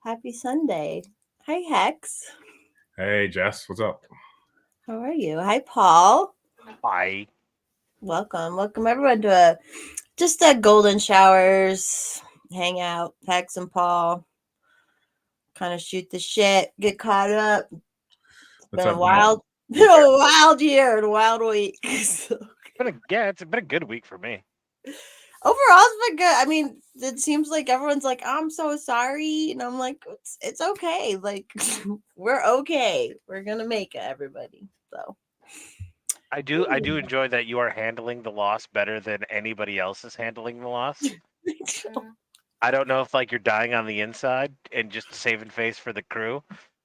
Happy Sunday. Hi, Hex. Hey, Jess, what's up? How are you? Hi, Paul. Hi. Welcome everyone to a golden showers hangout. Hex and Paul kind of shoot the shit, get caught up. What's Been a up, man? wild year and a wild week. So, It's been a good week for me. overall, it's been good. I mean, it seems like everyone's like, "I'm so sorry," and I'm like, "It's okay. Like, we're okay. We're gonna make it, everybody." So. I do enjoy that you are handling the loss better than anybody else is handling the loss. I don't know if you're dying on the inside and just saving face for the crew,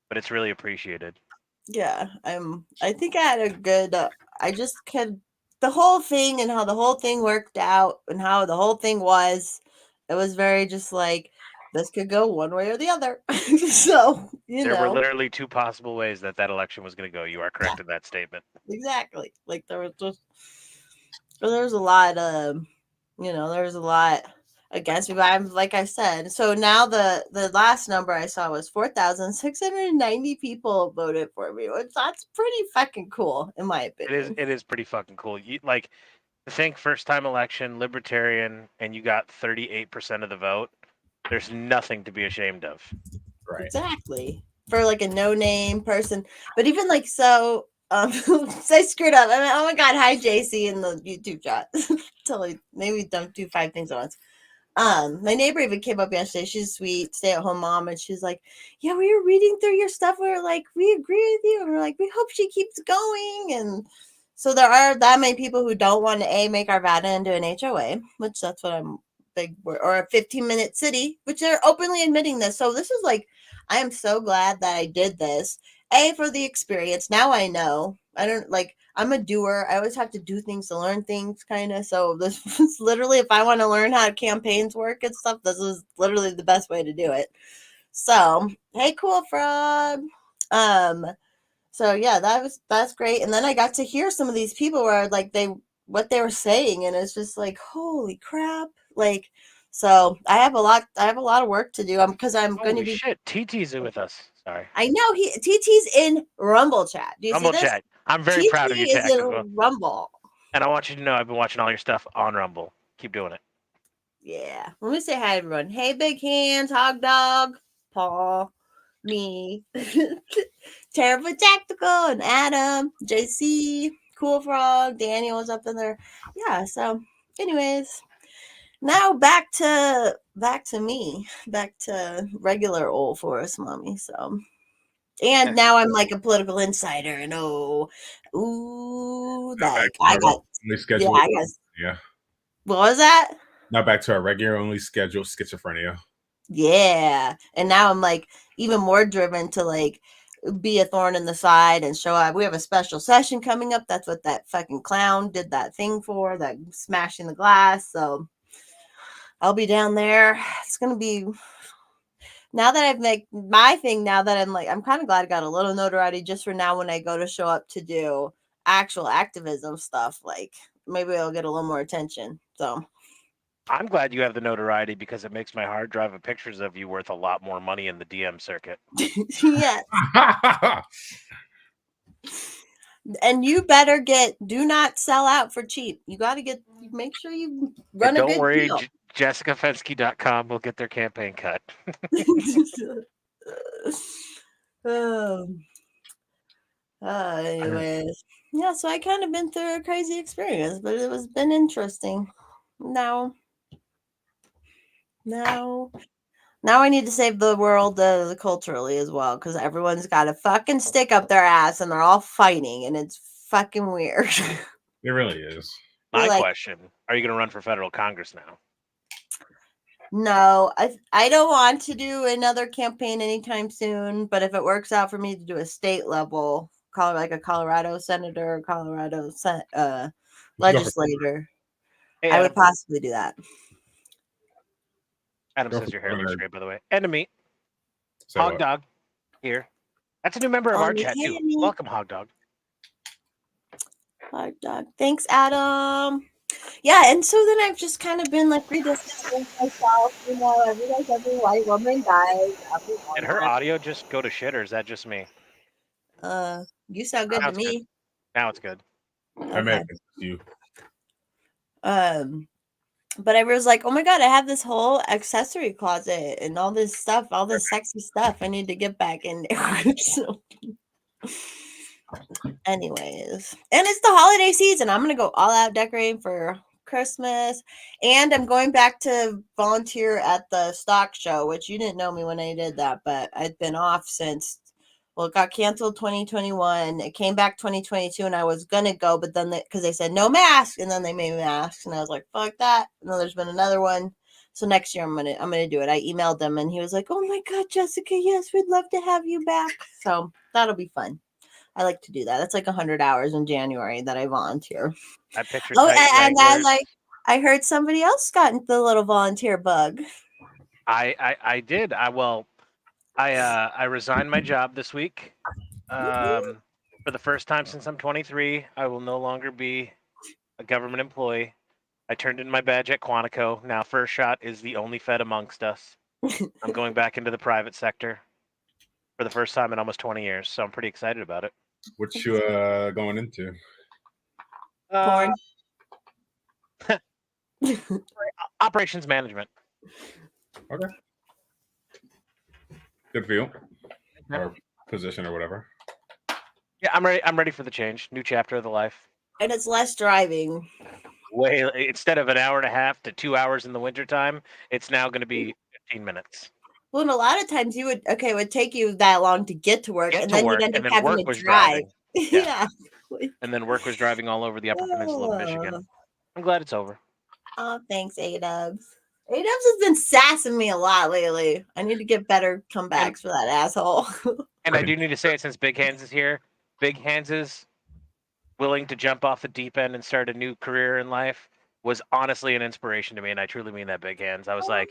but it's really appreciated. Yeah, I think I had a good. I just could the whole thing and how the whole thing worked out and how the whole thing was. It was very just like this could go one way or the other. So There were literally two possible ways that election was going to go. You are correct in that statement. exactly. Like there was a lot of, there was a lot against me. But I'm like I said. So now the last number I saw was 4,690 people voted for me, which that's pretty fucking cool in my opinion. It is pretty fucking cool. You to think first time election, libertarian, and you got 38% of the vote. There's nothing to be ashamed of. Right. Exactly. For like a no name person. But even like so I screwed up. I mean, oh my god, hi JC in the YouTube chat. Totally maybe don't do 5 things at once. My neighbor even came up yesterday. She's sweet, stay at home mom, and she's like, yeah, we were reading through your stuff. We were like, we agree with you. And we're like, we hope she keeps going. And so there are that many people who don't want to make Arvada into an HOA, which that's what I'm big or a 15-minute city, which they're openly admitting this. So this is like, I am so glad that I did this. For the experience. Now I know. I don't like I'm a doer. I always have to do things to learn things, kind of. So this is literally, if I want to learn how campaigns work and stuff, this is literally the best way to do it. So, hey, cool frog. Um, so yeah, that's great. And then I got to hear some of these people where like what they were saying, and it's just like, holy crap! Like, so I have a lot of work to do. Because I'm going to Holy be. shit, TT's with us. Sorry. I know TT's in Rumble chat. Do you see Rumble this? chat. I'm very proud of you, TT is in Tactical. Rumble. And I want you to know I've been watching all your stuff on Rumble. Keep doing it. Yeah. Let me say hi, everyone. Hey, Big Hands, Hog Dog, Paul, me, Terrible Tactical, and Adam, JC, Cool Frog, Daniel was up in there. Yeah. So, anyways, now back to me, back to regular old Forest Mommy. So. And now I'm like a political insider, and Now that back to I our got, only yeah, schedule. I guess. Yeah. What was that? Now back to our regular only schedule schizophrenia. Yeah, and now I'm like even more driven to like be a thorn in the side and show up. We have a special session coming up. That's what that fucking clown did that thing for, that smashing the glass. So I'll be down there. It's gonna be now that I've made my thing, now that I'm kind of glad I got a little notoriety just for now when I go to show up to do actual activism stuff. Like maybe I'll get a little more attention. So I'm glad you have the notoriety because it makes my hard drive of pictures of you worth a lot more money in the DM circuit. yes. And you better do not sell out for cheap. You got to make sure you run a don't good worry, deal. JessicaFensky.com will get their campaign cut. um, anyways, yeah. So I kind of been through a crazy experience, but it was been interesting. Now I need to save the world culturally as well, because everyone's got a fucking stick up their ass and they're all fighting, and it's fucking weird. It really is. My like, question: are you going to run for federal Congress now? no, I don't want to do another campaign anytime soon. But if it works out for me to do a state level, call it like a Colorado senator, Colorado legislator, Hey, I would Adam. possibly do that. Adam Go says for your hair looks Conrad. great, by the way. And to me, Say Hog what? Dog here. That's a new member of Oh, our chat too. yeah. Welcome, Hog Dog. Hot dog. Thanks, Adam. Yeah, and so then I've just kind of been like redistricting myself, every white woman dies, every Did her woman. audio just go to shit, or is that just me? You sound good Now to it's good. me. Now it's good. I may Okay. have been you. But I was like, oh my god, I have this whole accessory closet and all this stuff, all this sexy stuff. I need to get back in there. So, anyways, and it's the holiday season. I'm gonna go all out decorating for Christmas, and I'm going back to volunteer at the stock show, which you didn't know me when I did that, but I've been off since. Well, it got canceled 2021. It came back 2022, and I was gonna go, but then because they said no mask, and then they made masks, and I was like, fuck that. And then there's been another one. So next year I'm gonna do it. I emailed him, and he was like, oh my god, Jessica, yes, we'd love to have you back. So that'll be fun. I like to do that. That's like 100 hours in January that I volunteer. I picture Oh, tight and I Wranglers. I heard somebody else got the little volunteer bug. I did. I resigned my job this week. For the first time since I'm 23, I will no longer be a government employee. I turned in my badge at Quantico. Now, First Shot is the only Fed amongst us. I'm going back into the private sector for the first time in almost 20 years, so I'm pretty excited about it. What you going into? Porn. Operations management. Okay. Good for you. Yeah. Or position or whatever. Yeah, I'm ready. I'm ready for the change. New chapter of the life. And it's less driving. Instead of an hour and a half to 2 hours in the wintertime, it's now going to be 15 minutes. Well, and a lot of times it would take you that long to get to work, Get and to then you'd work, end up and then having work to was drive. driving. Yeah. And then work was driving all over the Upper Peninsula of Michigan. I'm glad it's over. Oh, thanks, A-Dubs. A-Dubs has been sassing me a lot lately. I need to get better comebacks for that asshole. And I do need to say it since Big Hands is here. Big Hands is willing to jump off the deep end and start a new career in life was honestly an inspiration to me, and I truly mean that, Big Hands. I was like,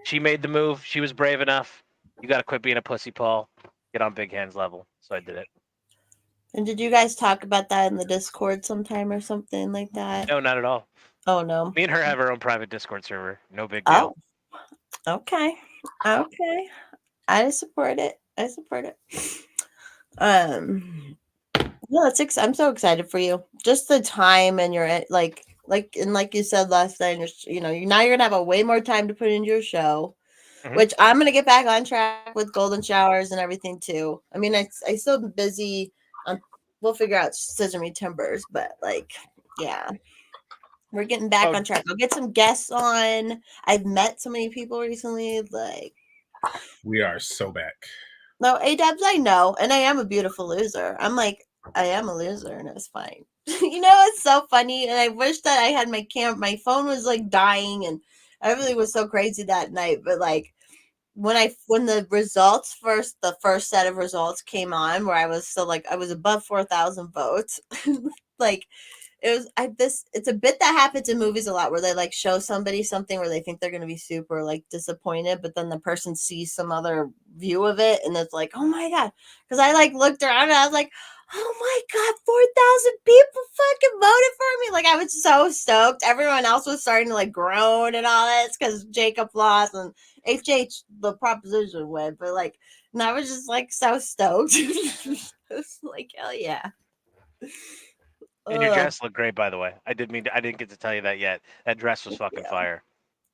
she made the move. She was brave enough. You got to quit being a pussy, Paul. Get on Big Hands level. So I did it. And did you guys talk about that in the Discord sometime or something like that? No, not at all. Oh, no. Me and her have our own private Discord server. No big deal. Oh, okay. Okay. I support it. I support it. No, I'm so excited for you. Just the time and you're like you said last night, now you're gonna have a way more time to put into your show, which I'm gonna get back on track with golden showers and everything too. I mean, I still been busy. We'll figure out Scissor Me Timbers, but yeah, we're getting back on track. I'll get some guests on. I've met so many people recently. We are so back. No, A-Dubs, I know, and I am a beautiful loser. I am a loser, and it's fine. It's so funny, and I wish that I had my phone was dying, and everything was so crazy that night. But when the the first set of results came on, where I was still I was above 4,000 votes, it's a bit that happens in movies a lot where they show somebody something where they think they're going to be super disappointed, but then the person sees some other view of it and it's like, oh my god, because I looked around and I was like, oh my god, 4,000 people fucking voted for me. I was so stoked. Everyone else was starting to groan and all this because Jacob lost and HH the proposition went, but and I was just so stoked. It was hell yeah. And your dress looked great, by the way. I didn't get to tell you that yet. That dress was fucking fire.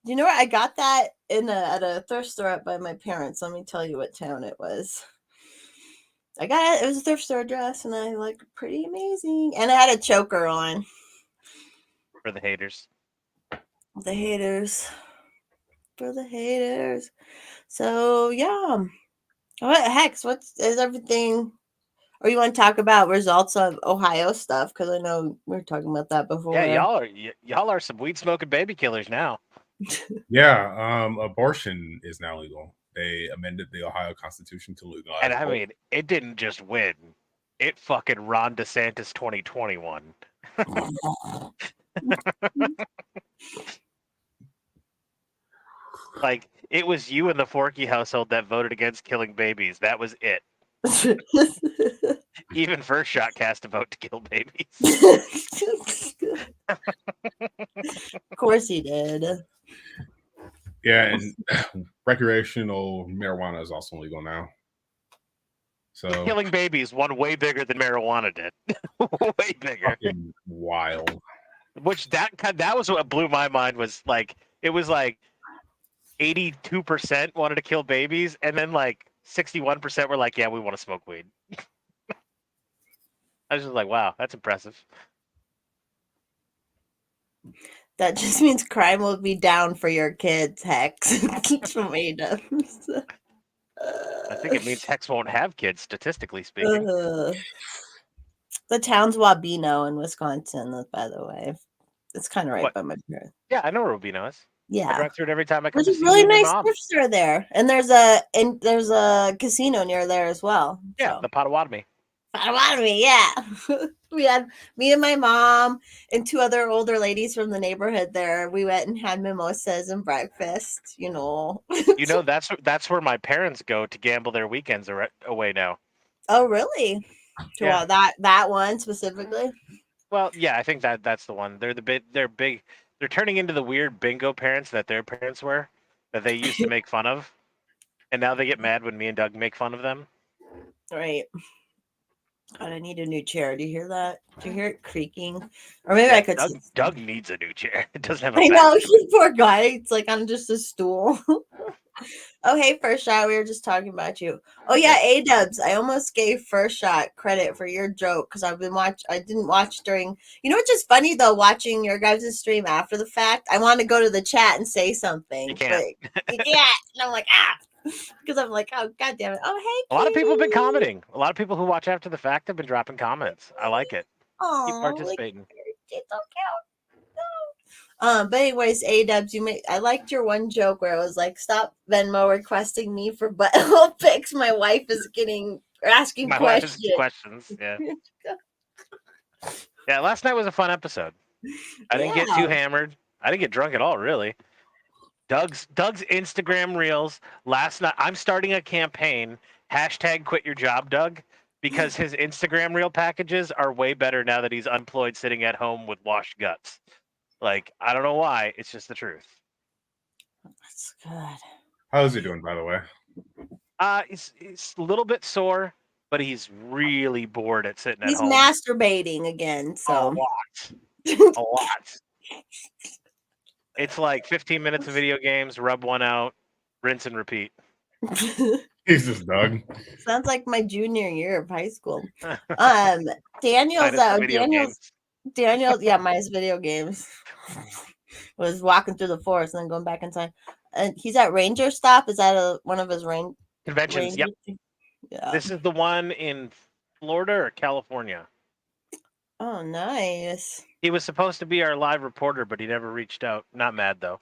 Do you know where I got that? At a thrift store up by my parents. Let me tell you what town it was. I got it. It was a thrift store dress, and I looked pretty amazing. And I had a choker on. For the haters. The haters. For the haters. So yeah. What Hex? Is everything? Or you want to talk about results of Ohio stuff? Because I know we were talking about that before. Yeah, y'all are some weed smoking baby killers now. Yeah, abortion is now legal. They amended the Ohio Constitution to legalize. And I mean, it didn't just win; it fucking Ron DeSantis 2021. It was you and the Forky household that voted against killing babies. That was it. Even First Shot cast a vote to kill babies. Of course he did. Yeah, and recreational marijuana is also legal now. So Killing babies, one way bigger than marijuana did. Way bigger. fucking wild. Which that was what blew my mind. Was like it was like 82% wanted to kill babies, and then like 61% were like, yeah, we want to smoke weed. I was just like, wow, that's impressive. That just means crime will be down for your kids, Hex. From ADUMS. I think it means Hex won't have kids, statistically speaking. The town's Wabeno in Wisconsin, by the way. It's kind of right What? by my parents. Yeah, I know where Rubino is. I Yeah. drive through it every time I come There's to a see you really and your nice mom. thrift store there. And there's a casino near there as well. Yeah, So. the Potawatomi. Potawatomi, yeah. We had me and my mom and two other older ladies from the neighborhood there. We went and had mimosas and breakfast, you know. You know, that's where my parents go to gamble their weekends away now. Oh, really? Yeah. That one specifically? Well, yeah, I think that's the one. They're big. They're turning into the weird bingo parents that their parents were, that they used to make fun of, and now they get mad when me and Doug make fun of them. Right. God, I need a new chair. Do you hear that? Do you hear it creaking? Or maybe I could. Doug needs a new chair. It doesn't have a I back. know, poor guy. It's like on just a stool. Oh, hey, First Shot. We were just talking about you. Oh, yeah, A-Dubs. I almost gave First Shot credit for your joke because I didn't watch during. You know what's just funny, though, watching your guys' stream after the fact? I want to go to the chat and say something. You can't. But you can't. And I'm like, because I'm like, oh, God damn it. Oh, hey, a lot of people have been commenting. A lot of people who watch after the fact have been dropping comments. I like it. Keep participating. It's so cute. But anyways, A-Dubs, I liked your one joke where it was like, stop Venmo requesting me for butthole pics. My wife is asking questions. Yeah. Yeah, last night was a fun episode. I didn't get too hammered. I didn't get drunk at all, really. Doug's Instagram reels last night. I'm starting a campaign, #QuitYourJob, Doug, because his Instagram reel packages are way better now that he's unemployed, sitting at home with washed guts. Like, I don't know why. It's just the truth. That's good. How's he doing, by the way? He's a little bit sore, but he's really bored at sitting at home. He's masturbating again, so. A lot. It's like 15 minutes of video games, rub one out, rinse and repeat. Jesus, Doug. Sounds like my junior year of high school. Daniel's yeah, minus video games. Was walking through the forest and then going back inside. And he's at Ranger Stop. Is that one of his conventions? Yep. Yeah. This is the one in Florida or California. Oh, nice. He was supposed to be our live reporter, but he never reached out. Not mad though.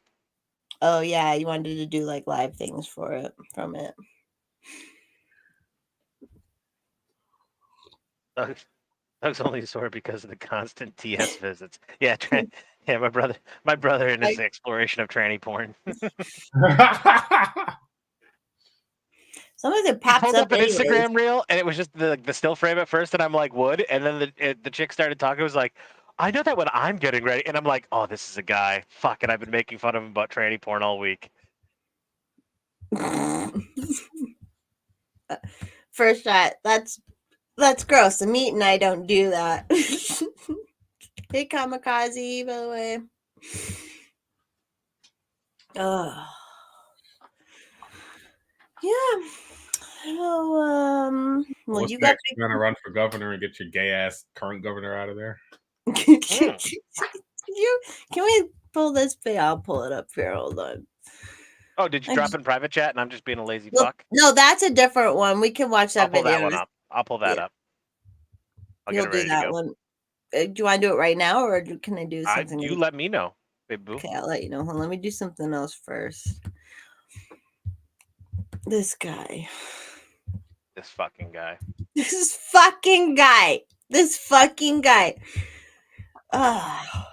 Oh yeah, you wanted to do like live things from it. Doug's only sore because of the constant TS visits. Yeah, my brother and his exploration of tranny porn. Sometimes it pops up an Instagram reel, and it was just the still frame at first, and I'm like, "Would?" And then the chick started talking. It was like, "I know that when I'm getting ready," and I'm like, "Oh, this is a guy." Fuck it, I've been making fun of him about tranny porn all week. First Shot. That's gross. The meat and I don't do that. Hey, Kamikaze, by the way. Oh. Yeah. So, well, you next? You're gonna run for governor and get your gay ass current governor out of there. Can we pull this? I'll pull it up here. Hold on. Oh, did you drop in private chat and I'm just being a lazy fuck? No, that's a different one. We can watch that video. I'll pull that one up. I'll pull that up. You'll do that one. Do you want to do it right now, or can I do something? You let me know, babe boo. Okay, I'll let you know. Hold on, let me do something else first. This guy. This fucking guy. This fucking guy. This fucking guy. Oh.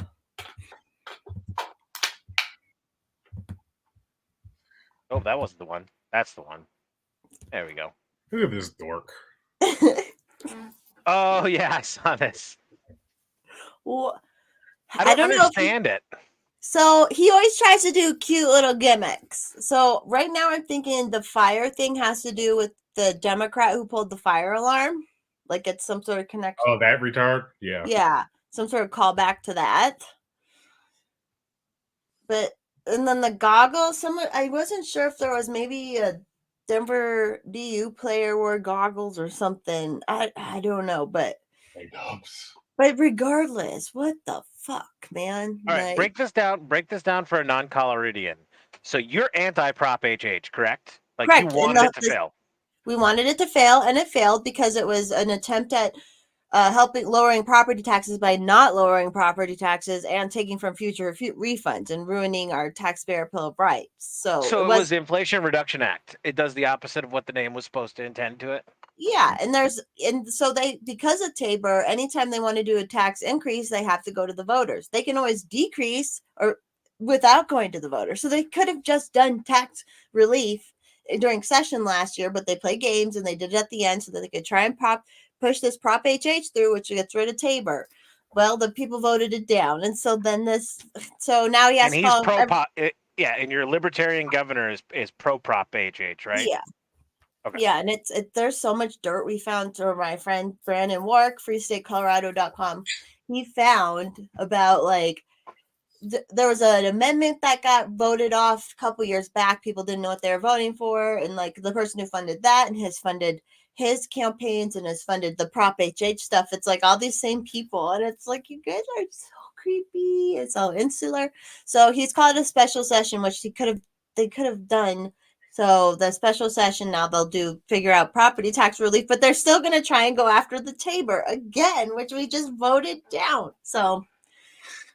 Oh, that wasn't the one. That's the one. There we go. Look at this dork. Oh yeah, I saw this. Well, I I don't don't know if understand it. So he always tries to do cute little gimmicks. So right now I'm thinking the fire thing has to do with the Democrat who pulled the fire alarm. Like it's some sort of connection. Oh, that retard? Yeah. Yeah, some sort of callback to that. But and then the goggles, I wasn't sure if there was maybe a Denver DU player wore goggles or something. I don't know, but regardless, what the fuck, man? All right, Like, break this down. Break this down for a non-Coloridian. So you're anti-Prop HH, correct? Like you correct. wanted it to fail. We wanted it to fail, and it failed because it was an attempt at helping lowering property taxes by not lowering property taxes and taking from future refunds and ruining our taxpayer bill of rights. So So it it was was, the Inflation Reduction Act. It does the opposite of what the name was supposed to intend to it. yeah, and so they, because of Tabor, anytime they want to do a tax increase, they have to go to the voters. They can always decrease or without going to the voters. So they could have just done tax relief during session last year, but they play games and they did it at the end so that they could try and push this Prop HH through, which gets rid of Tabor. Well, the people voted it down, and so then so now he has And to he's follow. yeah, and your libertarian governor is pro Prop HH, right? Yeah. Okay. Yeah, and there's so much dirt we found through my friend Brandon Wark, freestatecolorado.com. He found about like there was an amendment that got voted off a couple years back. People didn't know what they were voting for, and like the person who funded that and has funded his campaigns and has funded the Prop HH stuff. It's like all these same people, and it's like you guys are so creepy. It's all insular. So he's called a special session, which they could have done. So the special session now they'll figure out property tax relief, but they're still going to try and go after the Tabor again, which we just voted down. So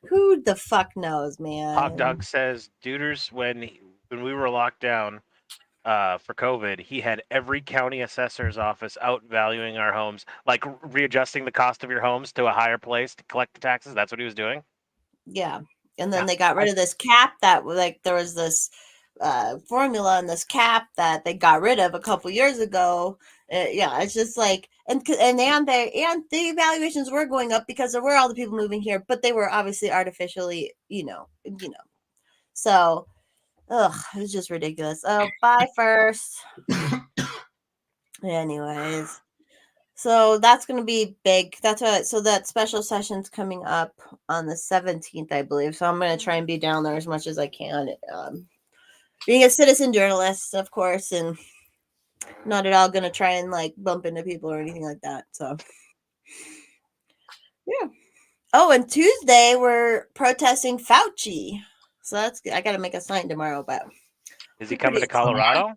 who the fuck knows, man? Hog Dog says Deuters when we were locked down for COVID, he had every county assessor's office out valuing our homes, like readjusting the cost of your homes to a higher place to collect the taxes. That's what he was doing. Yeah, and then they got rid of this cap that like there was this formula and this cap that they got rid of a couple years ago. Yeah, it's just like and the evaluations were going up because there were all the people moving here, but they were obviously artificially, So, it was just ridiculous. Oh, bye first. Anyways, so that's going to be big. So that special session's coming up on the 17th, I believe. So I'm going to try and be down there as much as I can. Being a citizen journalist, of course, and not at all going to try and like bump into people or anything like that. So, yeah. Oh, and Tuesday we're protesting Fauci. So that's good. I got to make a sign tomorrow, but is he coming to Colorado?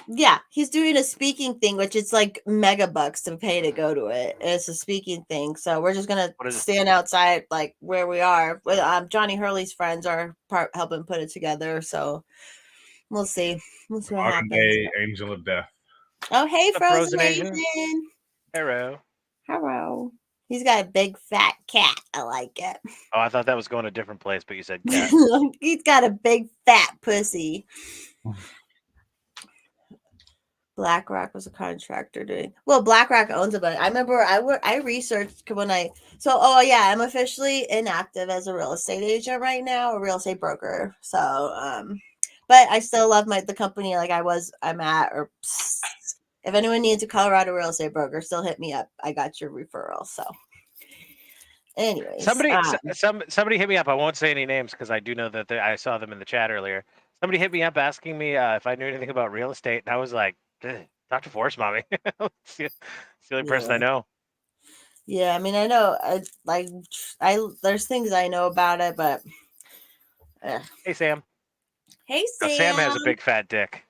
Yeah, he's doing a speaking thing, which it's like mega bucks to pay to go to it. It's a speaking thing, so we're just gonna stand outside, like where we are. Johnny Hurley's friends are helping put it together, so we'll see. We'll see what happens. Day Angel of Death. Oh, hey, Frozen Asian. Asian. Hello. Hello. He's got a big fat cat. I like it. Oh, I thought that was going a different place, but you said cat. He's got a big fat pussy. BlackRock was a contractor doing well. BlackRock owns it, but I remember I researched when I'm officially inactive as a real estate agent right now, a real estate broker. So but I still love the company like I'm at. Or if anyone needs a Colorado real estate broker, still hit me up. I got your referral. So anyways, somebody hit me up. I won't say any names because I do know that I saw them in the chat earlier. Somebody hit me up asking me if I knew anything about real estate, and I was like, Dr. Force Mommy. It's the only person I know. Yeah, I mean, I know, there's things I know about it, but. Hey, Sam. Hey, Sam. Now, Sam has a big fat dick.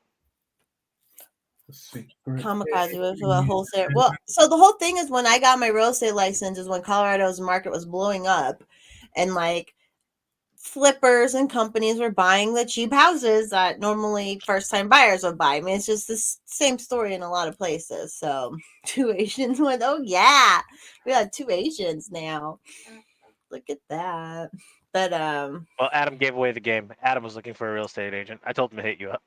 Kamikaze was a wholesale. Well, so the whole thing is when I got my real estate license is when Colorado's market was blowing up, and like flippers and companies were buying the cheap houses that normally first-time buyers would buy. I mean, it's just the same story in a lot of places. So 2 Asians went, oh yeah, we got 2 Asians now. Look at that. But well, Adam gave away the game. Adam was looking for a real estate agent. I told him to hit you up.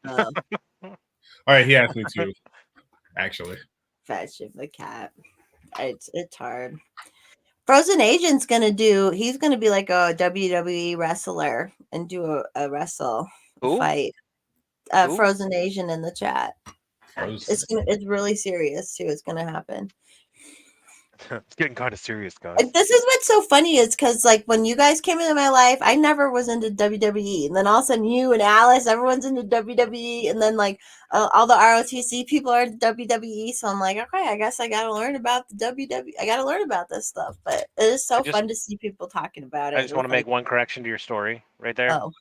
All right, he asked me to, actually. Fetch the cat. It's hard. Frozen Asian's gonna do. He's gonna be like a WWE wrestler and do a wrestle Who? fight. Who? Frozen Asian in the chat. Frozen. It's really serious too. It's gonna happen. It's getting kind of serious, guys. This is what's so funny is because like when you guys came into my life, I never was into WWE, and then all of a sudden you and Alice, everyone's into WWE, and then like all the ROTC people are into WWE. So I'm like, okay, I guess I gotta learn about the WWE. I gotta learn about this stuff, but it is so fun to see people talking about it. I just want to make one correction to your story right there. Oh.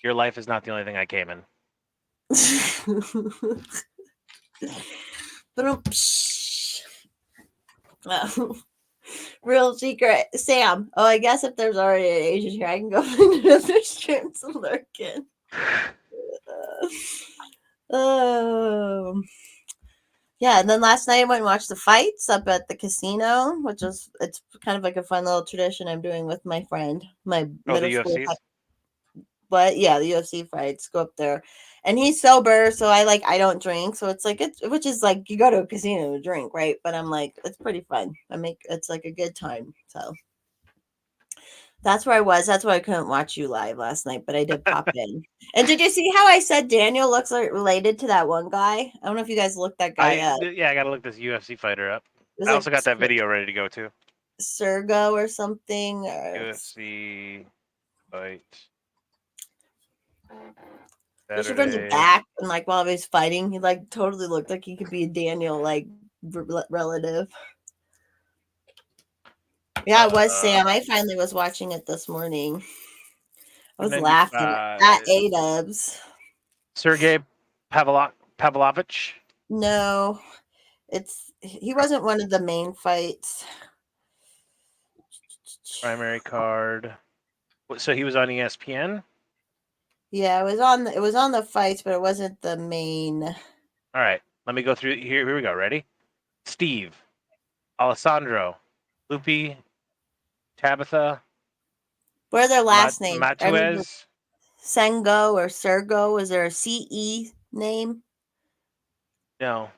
Your life is not the only thing I came in. Real secret, Sam. Oh, I guess if there's already an Asian here, I can go find another stream to lurk in. Yeah, and then last night I went and watched the fights up at the casino, it's kind of like a fun little tradition I'm doing with my friend, my middle the school. UFCs? But yeah, the UFC fights go up there, and he's sober, so I don't drink, so it's like which is like you go to a casino to drink, right? But I'm like, it's pretty fun. It's like a good time. So that's where I was. That's why I couldn't watch you live last night, but I did pop in. And did you see how I said Daniel looks like related to that one guy? I don't know if you guys looked that guy up. Yeah, I gotta look this UFC fighter up. I also got that video ready to go too. Sergo or something. UFC fight. Especially from the back, and like while he was fighting, he like totally looked like he could be a Daniel like relative. Yeah, it was Sam. I finally was watching it this morning. I was laughing at A-Dubs. Sergey Pavlovich? No, he wasn't one of the main fights. Primary card. So he was on ESPN? Yeah, it was on the fights, but it wasn't the main. All right, let me go through here. Here we go. Ready? Steve, Alessandro, Lupi, Tabitha. What are their last names? Matuez. Sengo or Sergo? Was there a CE name? No.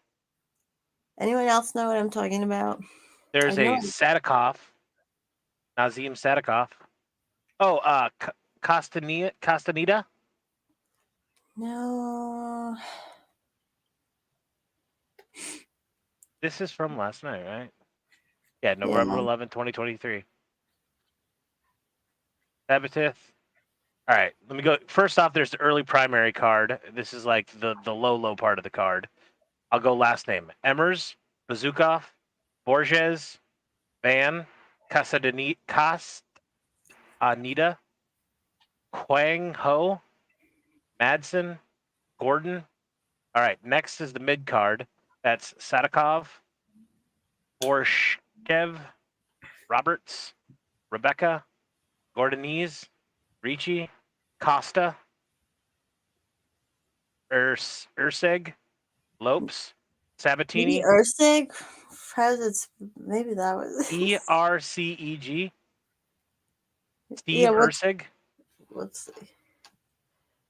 Anyone else know what I'm talking about? There's a Sadikov. Nazim Sadikov. Oh, Castaneda? No. This is from last night, right? Yeah, November 11, 2023. Sabatith. All right, let me go. First off, there's the early primary card. This is like the low part of the card. I'll go last name. Emmers, Bazukov, Borges, Van, Castaneda, Quang Ho, Madsen, Gordon. All right, next is the mid card. That's Sadikov, Borshkev, Roberts, Rebecca, Gordonese, Ricci, Costa, Urseg, Lopes, Sabatini. Ursig? Maybe that was ERCEG. Steve Ursig. Let's see.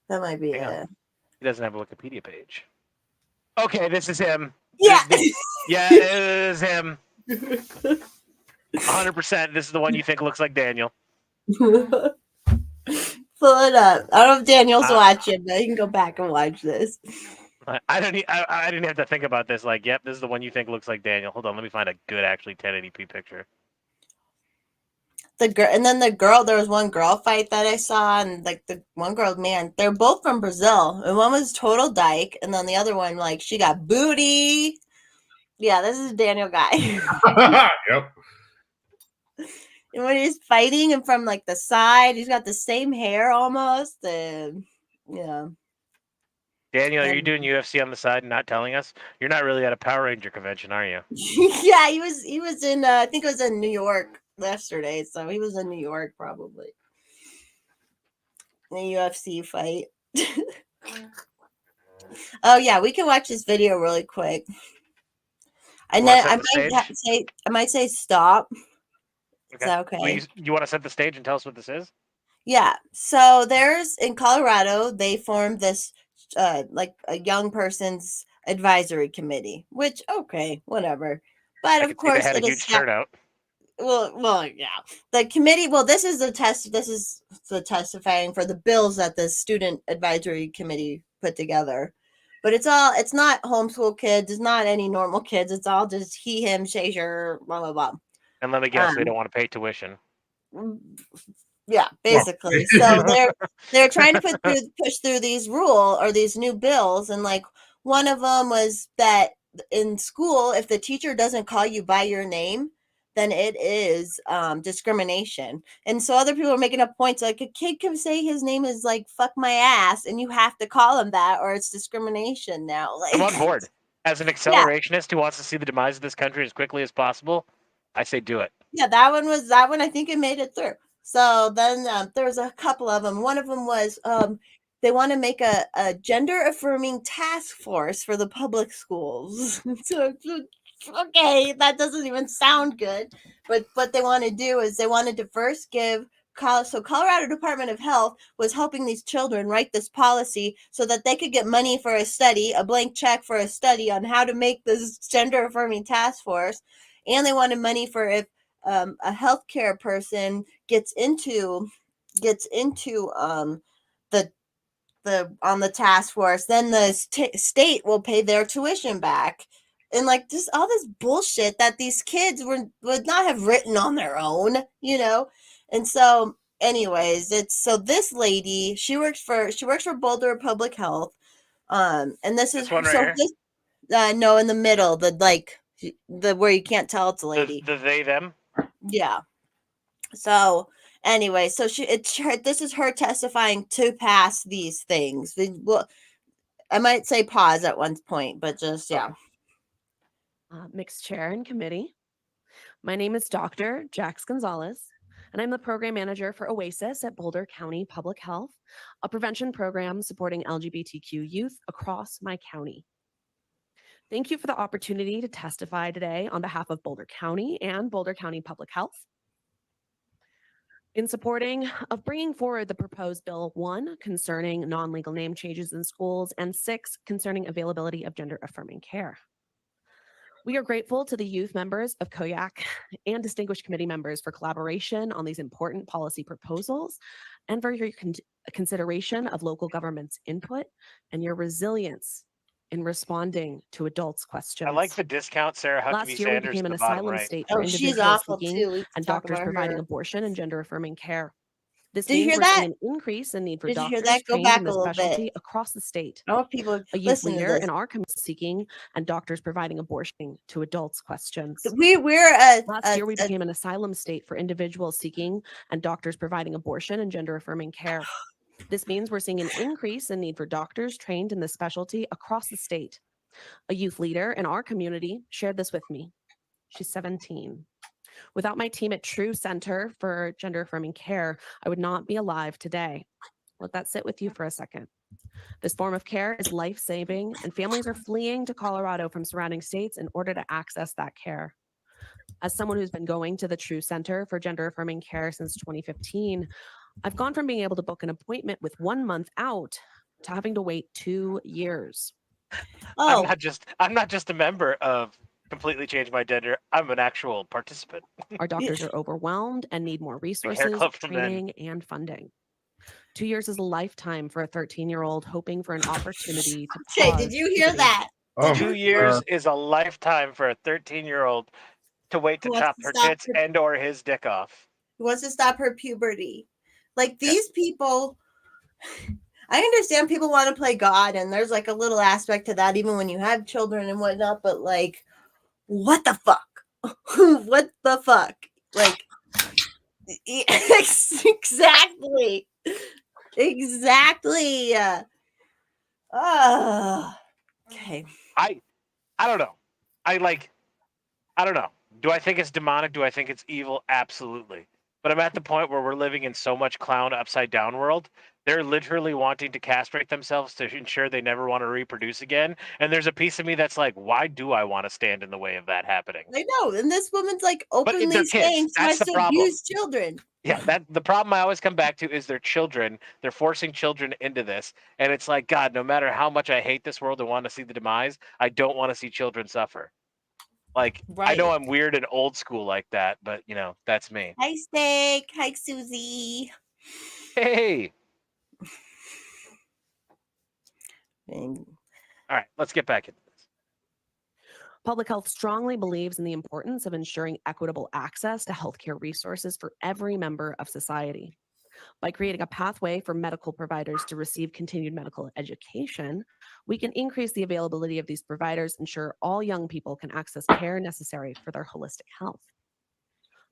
That might be it. He doesn't have a Wikipedia page. Okay, this is him. Yeah. Yeah, it is him. 100%. This is the one you think looks like Daniel. Pull it up. I don't know if Daniel's watching, but you can go back and watch this. I didn't have to think about this. Like, yep, this is the one you think looks like Daniel. Hold on, let me find a good, actually 1080p picture. The girl, and then the girl. There was one girl fight that I saw, and like the one girl, man, they're both from Brazil, and one was total dyke, and then the other one, like, she got booty. Yeah, this is a Daniel guy. Yep. And when he's fighting and from like the side, he's got the same hair almost, and yeah. Daniel, are you doing UFC on the side and not telling us? You're not really at a Power Ranger convention, are you? Yeah, he was in I think it was in New York yesterday, so he was in New York probably. The UFC fight. Oh yeah, we can watch this video really quick. And then I might say stop. Okay. Is that okay? You want to set the stage and tell us what this is? Yeah. So there's in Colorado, they formed this like a young person's advisory committee, which okay, whatever. But I of could see they course, had a it is huge turnout. well, yeah. The committee. Well, this is the test. This is the testifying for the bills that the student advisory committee put together. But it's not homeschool kids. It's not any normal kids. It's all just he, him, shay, sure, blah blah blah. And let me guess, they don't want to pay tuition. Yeah, basically. So they're trying to push through these these new bills, and like one of them was that in school, if the teacher doesn't call you by your name, then it is discrimination. And so other people are making up points like a kid can say his name is like fuck my ass, and you have to call him that, or it's discrimination now. Like I'm on board. As an accelerationist who wants to see the demise of this country as quickly as possible, I say do it. Yeah, that one. I think it made it through. So then there was a couple of them. One of them was they want to make a gender affirming task force for the public schools. So okay, that doesn't even sound good. But what they want to do is they wanted to first give Colorado Department of Health was helping these children write this policy so that they could get money for a blank check for a study on how to make this gender affirming task force. And they wanted money for if a healthcare person gets into the on the task force, then the state will pay their tuition back, and like just all this bullshit that these kids would not have written on their own, And so, anyways, this lady, she works for Boulder Public Health, and this is one right here? No, in the middle, the where you can't tell it's a lady. The they them. Yeah. So anyway, so this is her testifying to pass these things. Well, I might say pause at one point, but just yeah. Mixed chair and committee. My name is Dr. Jax Gonzalez, and I'm the program manager for OASIS at Boulder County Public Health, a prevention program supporting LGBTQ youth across my county. Thank you for the opportunity to testify today on behalf of Boulder County and Boulder County Public Health in supporting of bringing forward the proposed Bill 1 concerning non-legal name changes in schools and 6 concerning availability of gender-affirming care. We are grateful to the youth members of COYAC and distinguished committee members for collaboration on these important policy proposals and for your consideration of local government's input and your resilience in responding to adults' questions. I like the discount Sarah Huckabee Last year, we Sanders became in an the bottom asylum right. state for she's individuals awful seeking too. and doctors providing abortion and gender-affirming care. This Did you means hear we're that? seeing an increase in need for Did you hear doctors that? Go trained back in a this little specialty bit. across the state. I want people A youth listen to leader this. in our community seeking and doctors providing abortion to adults questions. Last year, we became an asylum state for individuals seeking and doctors providing abortion and gender-affirming care. This means we're seeing an increase in need for doctors trained in this specialty across the state. A youth leader in our community shared this with me. She's 17. Without my team at True Center for Gender Affirming Care, I would not be alive today. Let that sit with you for a second. This form of care is life-saving, and families are fleeing to Colorado from surrounding states in order to access that care. As someone who's been going to the True Center for Gender Affirming Care since 2015, I've gone from being able to book an appointment with 1 month out to having to wait 2 years. Oh, I'm not just a member of Completely Change My Gender. I'm an actual participant. Our doctors are overwhelmed and need more resources, training, and funding. 2 years is a lifetime for a 13-year-old hoping for an opportunity to pause. Okay, did you hear that? 2 years is a lifetime for a 13-year-old to wait to chop her tits and or his dick off. He wants to stop her puberty. Like these people, I understand people want to play God, and there's like a little aspect to that even when you have children and whatnot, but like, what the fuck? What the fuck? Like, exactly. Okay. I don't know. I don't know. Do I think it's demonic? Do I think it's evil? Absolutely. But I'm at the point where we're living in so much clown upside down world. They're literally wanting to castrate themselves to ensure they never want to reproduce again. And there's a piece of me that's like, why do I want to stand in the way of that happening? I know. And this woman's like openly saying she wants to abuse children. Yeah, the problem I always come back to is their children. They're forcing children into this. And it's like, God, no matter how much I hate this world and want to see the demise, I don't want to see children suffer. Like, I Right. know I'm weird and old school like that, but you know, that's me. Hi, Steak. Hi, Susie. Hey. And All right, let's get back into this. Public health strongly believes in the importance of ensuring equitable access to healthcare resources for every member of society. By creating a pathway for medical providers to receive continued medical education, we can increase the availability of these providers, ensure all young people can access care necessary for their holistic health.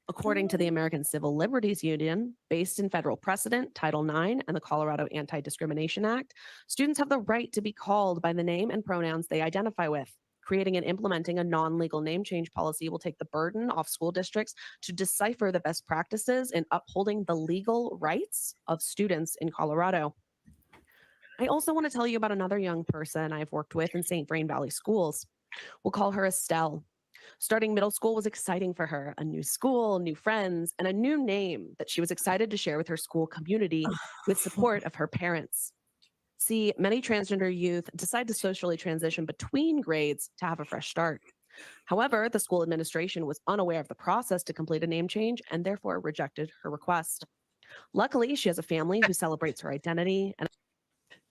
According to the American Civil Liberties Union, based in federal precedent, Title IX, and the Colorado Anti Discrimination Act, students have the right to be called by the name and pronouns they identify with. Creating and implementing a non legal name change policy will take the burden off school districts to decipher the best practices in upholding the legal rights of students in Colorado. I also want to tell you about another young person I've worked with in St. Vrain Valley Schools. We'll call her Estelle. Starting middle school was exciting for her. A new school, new friends, and a new name that she was excited to share with her school community with support of her parents. See, many transgender youth decide to socially transition between grades to have a fresh start. However, the school administration was unaware of the process to complete a name change and therefore rejected her request. Luckily, she has a family who celebrates her identity. And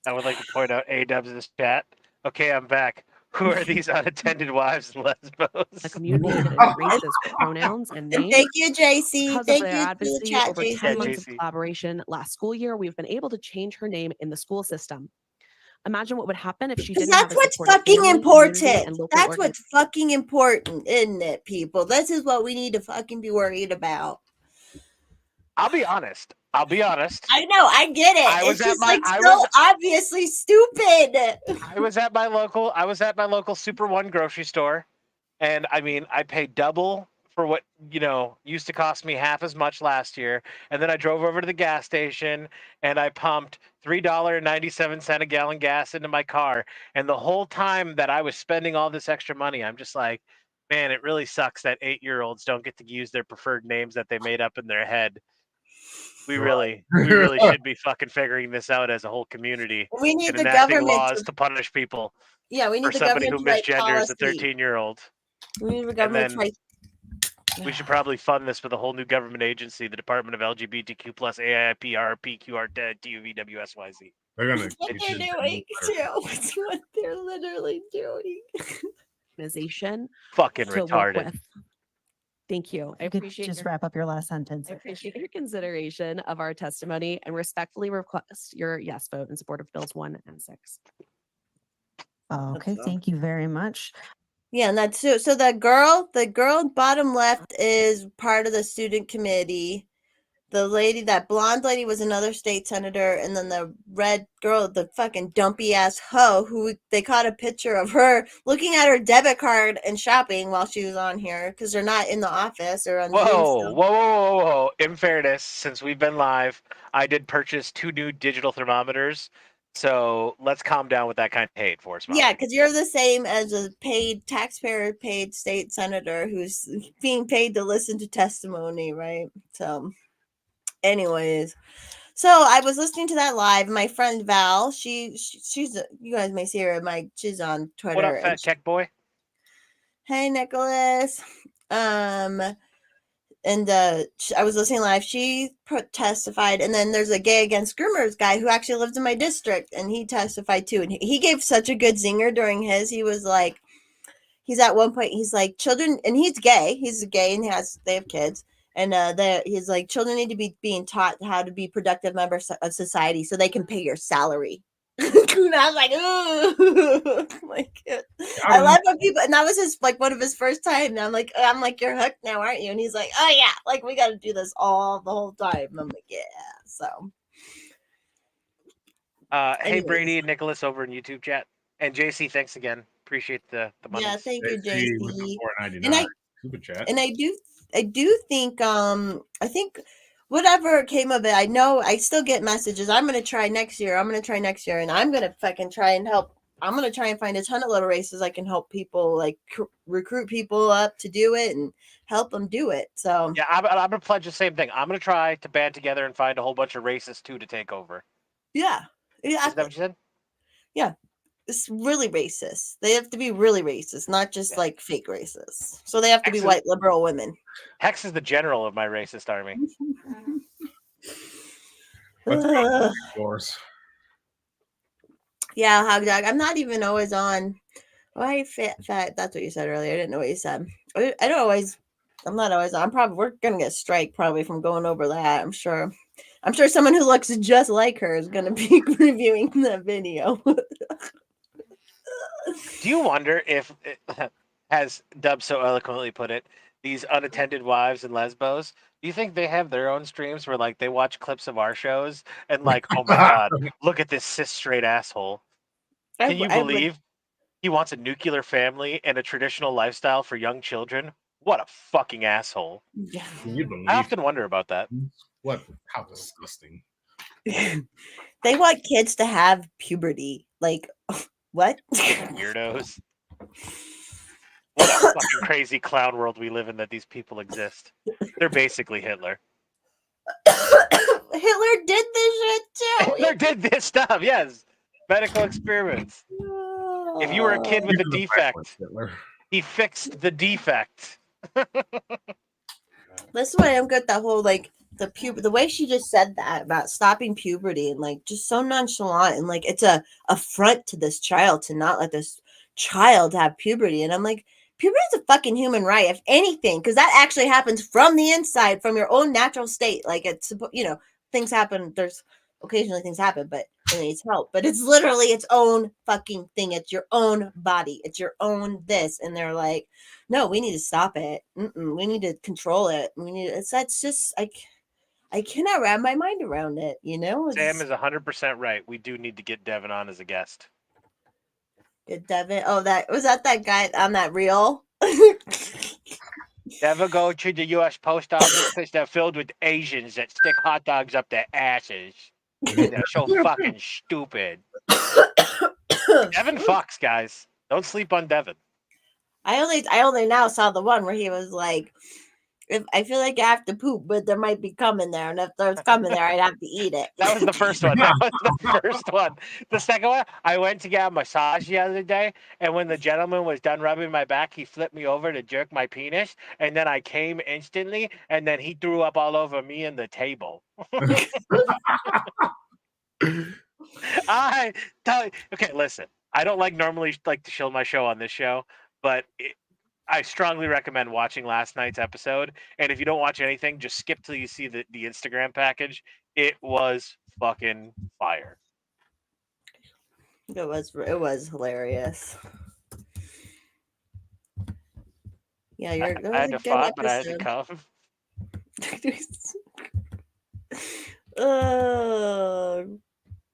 I would like to point out A-dubs in this chat. Okay, I'm back. Who are these unattended wives and a lesbos? community that embraces pronouns and and names. thank you, JC. Because Thank of their you to the advocacy chat, over JC. 10 months of JC. collaboration last school year, we've been able to change her name in the school system. Imagine what would happen if she Because didn't have that's a what's supportive fucking family, community, important. and local That's organization. what's fucking important, isn't it, people? This is what we need to fucking be worried about. I'll be honest. I know, I get it. I was It's at just my- like I so was- obviously stupid. I was at my local Super One grocery store, and I mean, I paid double for what, you know, used to cost me half as much last year. And then I drove over to the gas station and I pumped $3.97 a gallon gas into my car. And the whole time that I was spending all this extra money, I'm just like, man, it really sucks that 8-year-olds don't get to use their preferred names that they made up in their head. We really should be fucking figuring this out as a whole community We need and the enacting government laws to punish people yeah, we for need the somebody government who to write misgenders a policy. 13-year-old. We need the government to then- write. We should probably fund this with a whole new government agency, the Department of LGBTQ plus AIP RP QR TUVWSYZ. They're gonna That's what teach they're you doing too. It's what they're literally doing. Organization Fucking to work retarded. with. Thank you. I You could appreciate just your, wrap up your last sentence. I appreciate your consideration of our testimony and respectfully request your yes vote in support of bills 1 and 6. Okay, all. thank you very much. Yeah, and that's so the girl bottom left is part of the student committee. The lady, that blonde lady, was another state senator, and then the red girl, the fucking dumpy ass hoe, who they caught a picture of her looking at her debit card and shopping while she was on here because they're not in the office or on Zoom. Whoa, still. whoa. In fairness, since we've been live, I did purchase 2 new digital thermometers. So let's calm down with that kind of hate for us. Yeah, because you're the same as a paid taxpayer paid state senator who's being paid to listen to testimony, right? So anyways, so I was listening to that live. My friend Val, she's you guys may see her. She's on Twitter. What up, fat keck boy? Hey, Nicholas. And I was listening live. She testified, and then there's a gay against groomers guy who actually lives in my district, and he testified too. And he gave such a good zinger during his. He was like, he's at one point, he's like, children, and he's gay. He's gay, and they have kids. And he's like, children need to be being taught how to be productive members of society so they can pay your salary. And I was like, ooh, I love when people, and that was one of his first time. And I'm like, you're hooked now, aren't you? And he's like, oh yeah, like we got to do this the whole time. And I'm like, yeah. So, Hey, anyways. Brady and Nicholas over in YouTube chat, and JC, thanks again. Appreciate the money. Yeah, thank you, JC with the JC. $4.99 super chat. And I do think I think whatever came of it, I know I still get messages. I'm gonna try next year, and I'm gonna fucking try and help. I'm gonna try and find a ton of little races I can help people, like recruit people up to do it and help them do it. So Yeah, I'm gonna pledge the same thing. I'm gonna try to band together and find a whole bunch of races too to take over. yeah, Is that what you said? Yeah. it's really racist. They have to be really racist, not just like fake racist. So they have to be Actually- white liberal women. Hex is the general of my racist army. Let's Ugh. go yours. Yeah, hog dog. I'm not even always on. Why fat? That's what you said earlier. I didn't know what you said. I don't always. I'm not always on. We're gonna get strike probably from going over that. I'm sure. I'm sure someone who looks just like her is gonna be reviewing that video. Do you wonder if, as Dub so eloquently put it, these unattended wives and lesbos, do you think they have their own streams where like they watch clips of our shows and like, oh my god, look at this cis straight asshole? Can you I would- believe he wants a nuclear family and a traditional lifestyle for young children? What a fucking asshole. Yeah. Can you believe I often wonder about that. what? How disgusting. They want kids to have puberty. Like, what? Weirdos. What a fucking crazy clown world we live in that these people exist. They're basically Hitler. Hitler did this shit too. Hitler did this stuff, yes. Medical experiments. If you were a kid with a You're the fresh one, defect, Hitler. he fixed the defect. That's why I'm good. That whole like the way she just said that about stopping puberty and like just so nonchalant and like it's a affront to this child to not let this child have puberty. And I'm like, puberty is a fucking human right, if anything, because that actually happens from the inside, from your own natural state. Like it's things happen. There's occasionally things happen, but it needs help. But it's literally its own fucking thing. It's your own body. It's your own this. And they're like, no, we need to stop it. We need to control it. That's just I cannot wrap my mind around it. Sam is 100% right. We do need to get Devin on as a guest. Good Devin. Oh, that guy on that reel. Never go to the U.S. post office because they're filled with Asians that stick hot dogs up their asses. And they're so fucking stupid. Devin fucks, guys. Don't sleep on Devin. I only now saw the one where he was like, if I feel like I have to poop, but there might be cum in there, and if there's cum in there, I'd have to eat it. That was the first one. That was the first one. The second one, I went to get a massage the other day, and when the gentleman was done rubbing my back, he flipped me over to jerk my penis, and then I came instantly, and then he threw up all over me and the table. Okay, listen. I don't normally like to show my show on this show, but I strongly recommend watching last night's episode. And if you don't watch anything, just skip till you see the Instagram package. It was fucking fire. It was hilarious. Yeah, I had to fart, but I had to come.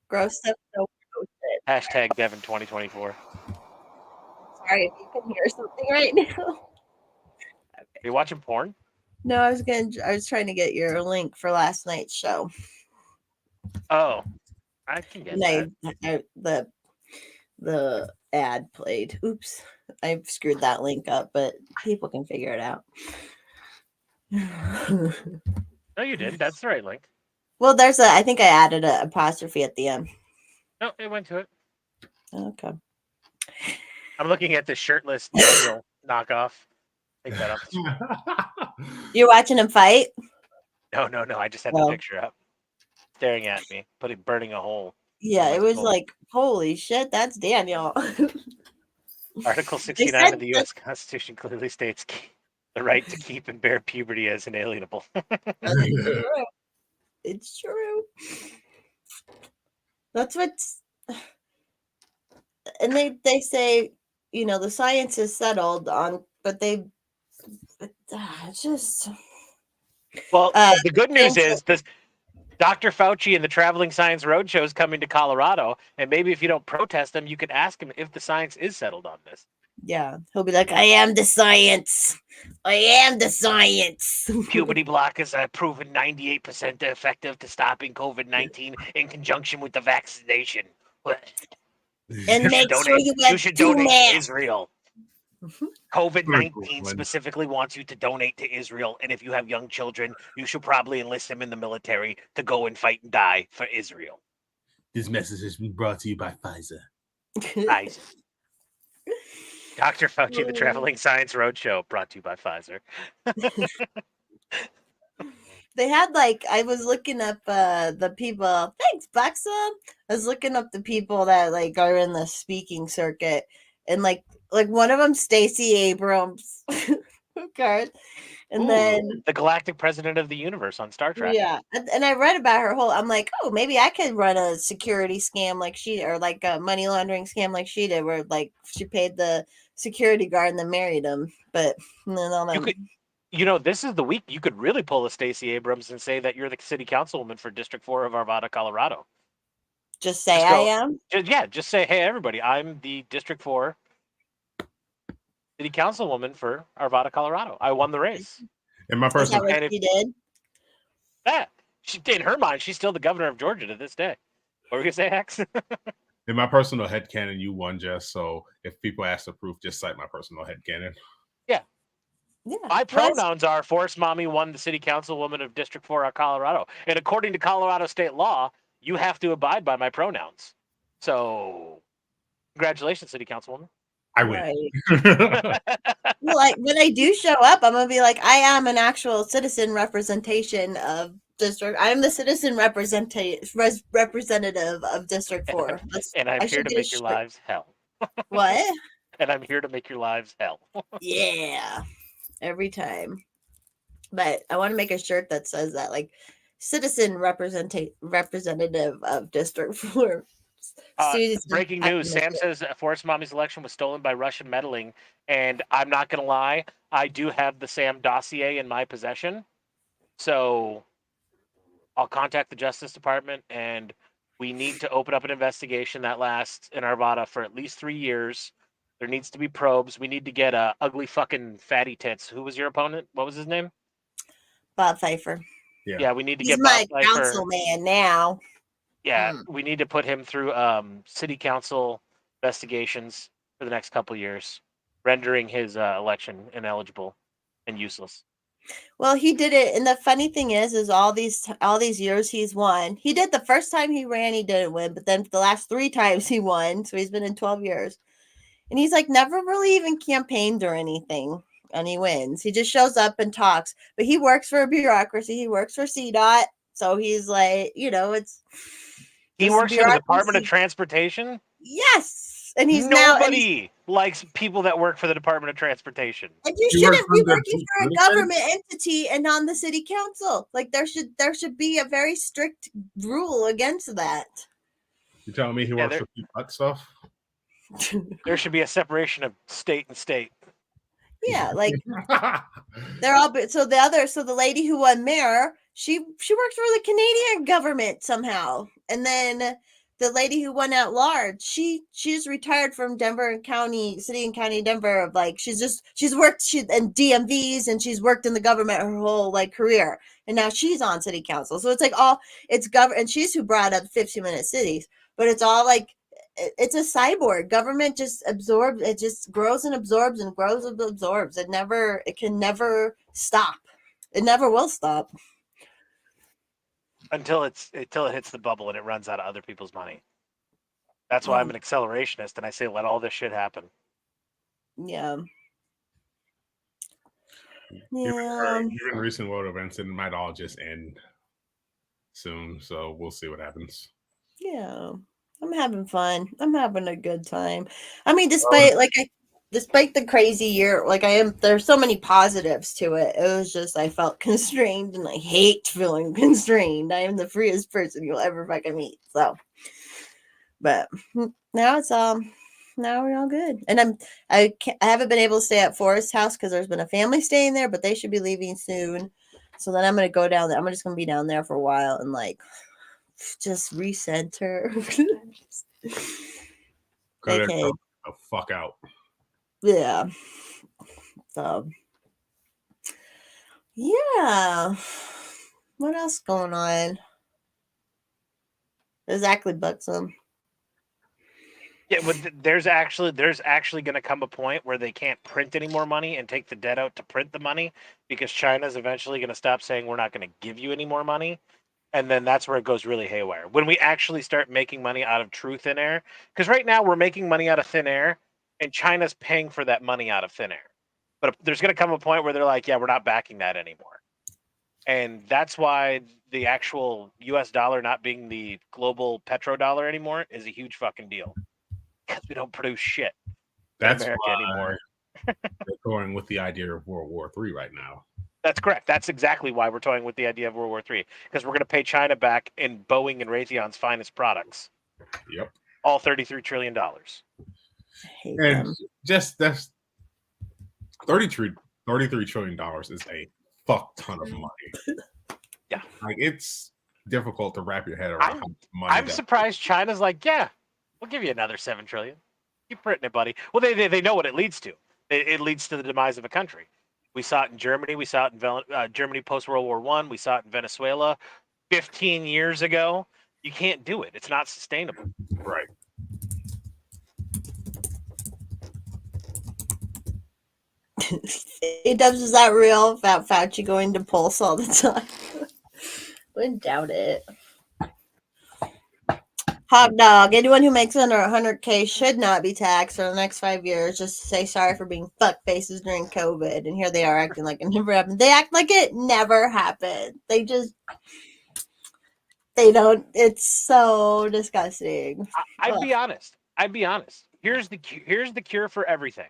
Gross stuff. So Hashtag Devin 2024. sorry if you can hear something right now. Are you watching porn? No, I was trying to get your link for last night's show. Oh, I can get that. The ad played. Oops, I screwed that link up, but people can figure it out. No, you did. That's the right link. Well, I think I added an apostrophe at the end. No, it went to it. Okay. I'm looking at the shirtless Daniel knockoff. Take that off. You're watching him fight? No. I just had the picture up, staring at me, burning a hole. Yeah, it was like, holy shit, that's Daniel. Article 69 of the U.S. Constitution clearly states the right to keep and bear puberty as inalienable. It's true. That's what's, and they say, the science is settled on, but it's just. Well, the good news is this. Dr. Fauci and the Traveling Science Roadshow is coming to Colorado, and maybe if you don't protest them, you can ask him if the science is settled on this. Yeah, he'll be like, I am the science. I am the science. Puberty blockers are proven 98% effective to stopping COVID-19 in conjunction with the vaccination. And make sure you should donate to Israel. Mm-hmm. COVID-19 specifically wants you to donate to Israel, and if you have young children, you should probably enlist them in the military to go and fight and die for Israel. This message has been brought to you by Pfizer. Nice. Dr. Fauci, the Traveling Science Roadshow, brought to you by Pfizer. They had like I was looking up the people. Thanks, Buxom. I was looking up the people that like are in the speaking circuit, and like one of them, Stacey Abrams, okay, and Ooh, then the galactic president of the universe on Star Trek. yeah, and I read about her whole. I'm like, oh, maybe I could run a security scam like she, or like a money laundering scam like she did, where like she paid the security guard and then married him. But then all You them, could, you know, this is the week you could really pull a Stacey Abrams and say that you're the city councilwoman for District 4 of Arvada, Colorado. just say Just I go, am. just say, hey, everybody, I'm the District 4 city councilwoman for Arvada, Colorado. I won the race. In my Is that personal, what And if she did? that, in her mind, she's still the governor of Georgia to this day. What were you gonna say, Hex? in my personal headcanon, you won, Jess. So if people ask for proof, just cite my personal headcanon. Yeah. My Well, that's- pronouns are Force Mommy won the city councilwoman of District 4 of Colorado. And according to Colorado state law, you have to abide by my pronouns. So congratulations, city councilwoman. I win. Right. Well, like when I do show up, I'm gonna be like, I am an actual citizen representation of district. I am the citizen representative of District 4. And I'm I here should to get a make your shirt. lives hell. What? And I'm here to make your lives hell. Yeah, every time. But I want to make a shirt that says that, like, citizen representative of District 4. Susan, Breaking news. Sam says Force Mommy's election was stolen by Russian meddling. And I'm not going to lie, I do have the Sam dossier in my possession. So I'll contact the Justice Department, and we need to open up an investigation that lasts in Arvada for at least 3 years. There needs to be probes. We need to get ugly fucking fatty tits. Who was your opponent? What was his name? Bob Pfeiffer. Yeah, we need to He's get my Bob Pfeiffer. councilman now. Yeah, we need to put him through city council investigations for the next couple years, rendering his election ineligible and useless. Well, he did it, and the funny thing is all these years he's won. He did the first time he ran, he didn't win, but then the last 3 times he won, so he's been in 12 years. And he's like never really even campaigned or anything, and he wins. He just shows up and talks, but he works for a bureaucracy. He works for CDOT, so he's like, it's He just works for the Department of bureaucracy. Transportation. Yes, and he's now. And Nobody likes people that work for the Department of Transportation. And you You work shouldn't for be the working for a military? government entity and on the city council. Like there should be a very strict rule against that. You telling me he works there- for Pete Butt stuff? There should be a separation of state and state. Yeah, like they're all. So the lady who won mayor, she works for the Canadian government somehow, and then the lady who won at large, she's retired from Denver County, City and County Denver. Of like she's worked in DMVs and she's worked in the government her whole like career, and now she's on city council. So it's like it's government, and she's who brought up 15-minute cities, but it's all like. It's a cyborg. Government just absorbs. It just grows and absorbs and grows and absorbs. It can never stop. It never will stop. Until it hits the bubble and it runs out of other people's money. That's why I'm an accelerationist, and I say let all this shit happen. Yeah. Given recent world events, it might all just end soon. So we'll see what happens. Yeah. I'm having fun. I'm having a good time. I mean, despite the crazy year, there's so many positives to it. It was just I felt constrained, and I hate feeling constrained. I am the freest person you'll ever fucking meet. So, but now it's now we're all good. And I haven't been able to stay at Forest House because there's been a family staying there, but they should be leaving soon. So then I'm gonna go down there. I'm just gonna be down there for a while and just recenter. Okay. The fuck out. Yeah. So yeah. What else going on? Exactly, Buxom. Yeah, but there's actually going to come a point where they can't print any more money and take the debt out to print the money because China's eventually going to stop saying we're not going to give you any more money. And then that's where it goes really haywire. When we actually start making money out of true thin air, because right now we're making money out of thin air, and China's paying for that money out of thin air. But there's going to come a point where they're like, yeah, we're not backing that anymore. And that's why the actual US dollar not being the global petrodollar anymore is a huge fucking deal. Because we don't produce shit in That's America why anymore. they're going with the idea of World War III right now. That's correct. That's exactly why we're toying with the idea of World War III. Because we're going to pay China back in Boeing and Raytheon's finest products. Yep. All $33 trillion. I hate And them. just that's $33 trillion is a fuck ton of money. Yeah. Like, it's difficult to wrap your head around how much money I'm surprised China's like, yeah, we'll give you another $7 trillion. Keep printing it, buddy. Well, they know what it leads to. It leads to the demise of a country. We saw it in Germany. We saw it in Germany post World War I. We saw it in Venezuela 15 years ago. You can't do it. It's not sustainable. Right. A-Dubs, is that real about Fauci going to Pulse all the time? Wouldn't doubt it. Hot dog. Anyone who makes under 100K should not be taxed for the next 5 years. Just say sorry for being fuck faces during COVID. And here they are acting like it never happened. They act like it never happened. They don't. It's so disgusting. I'd be honest. Here's the cure for everything.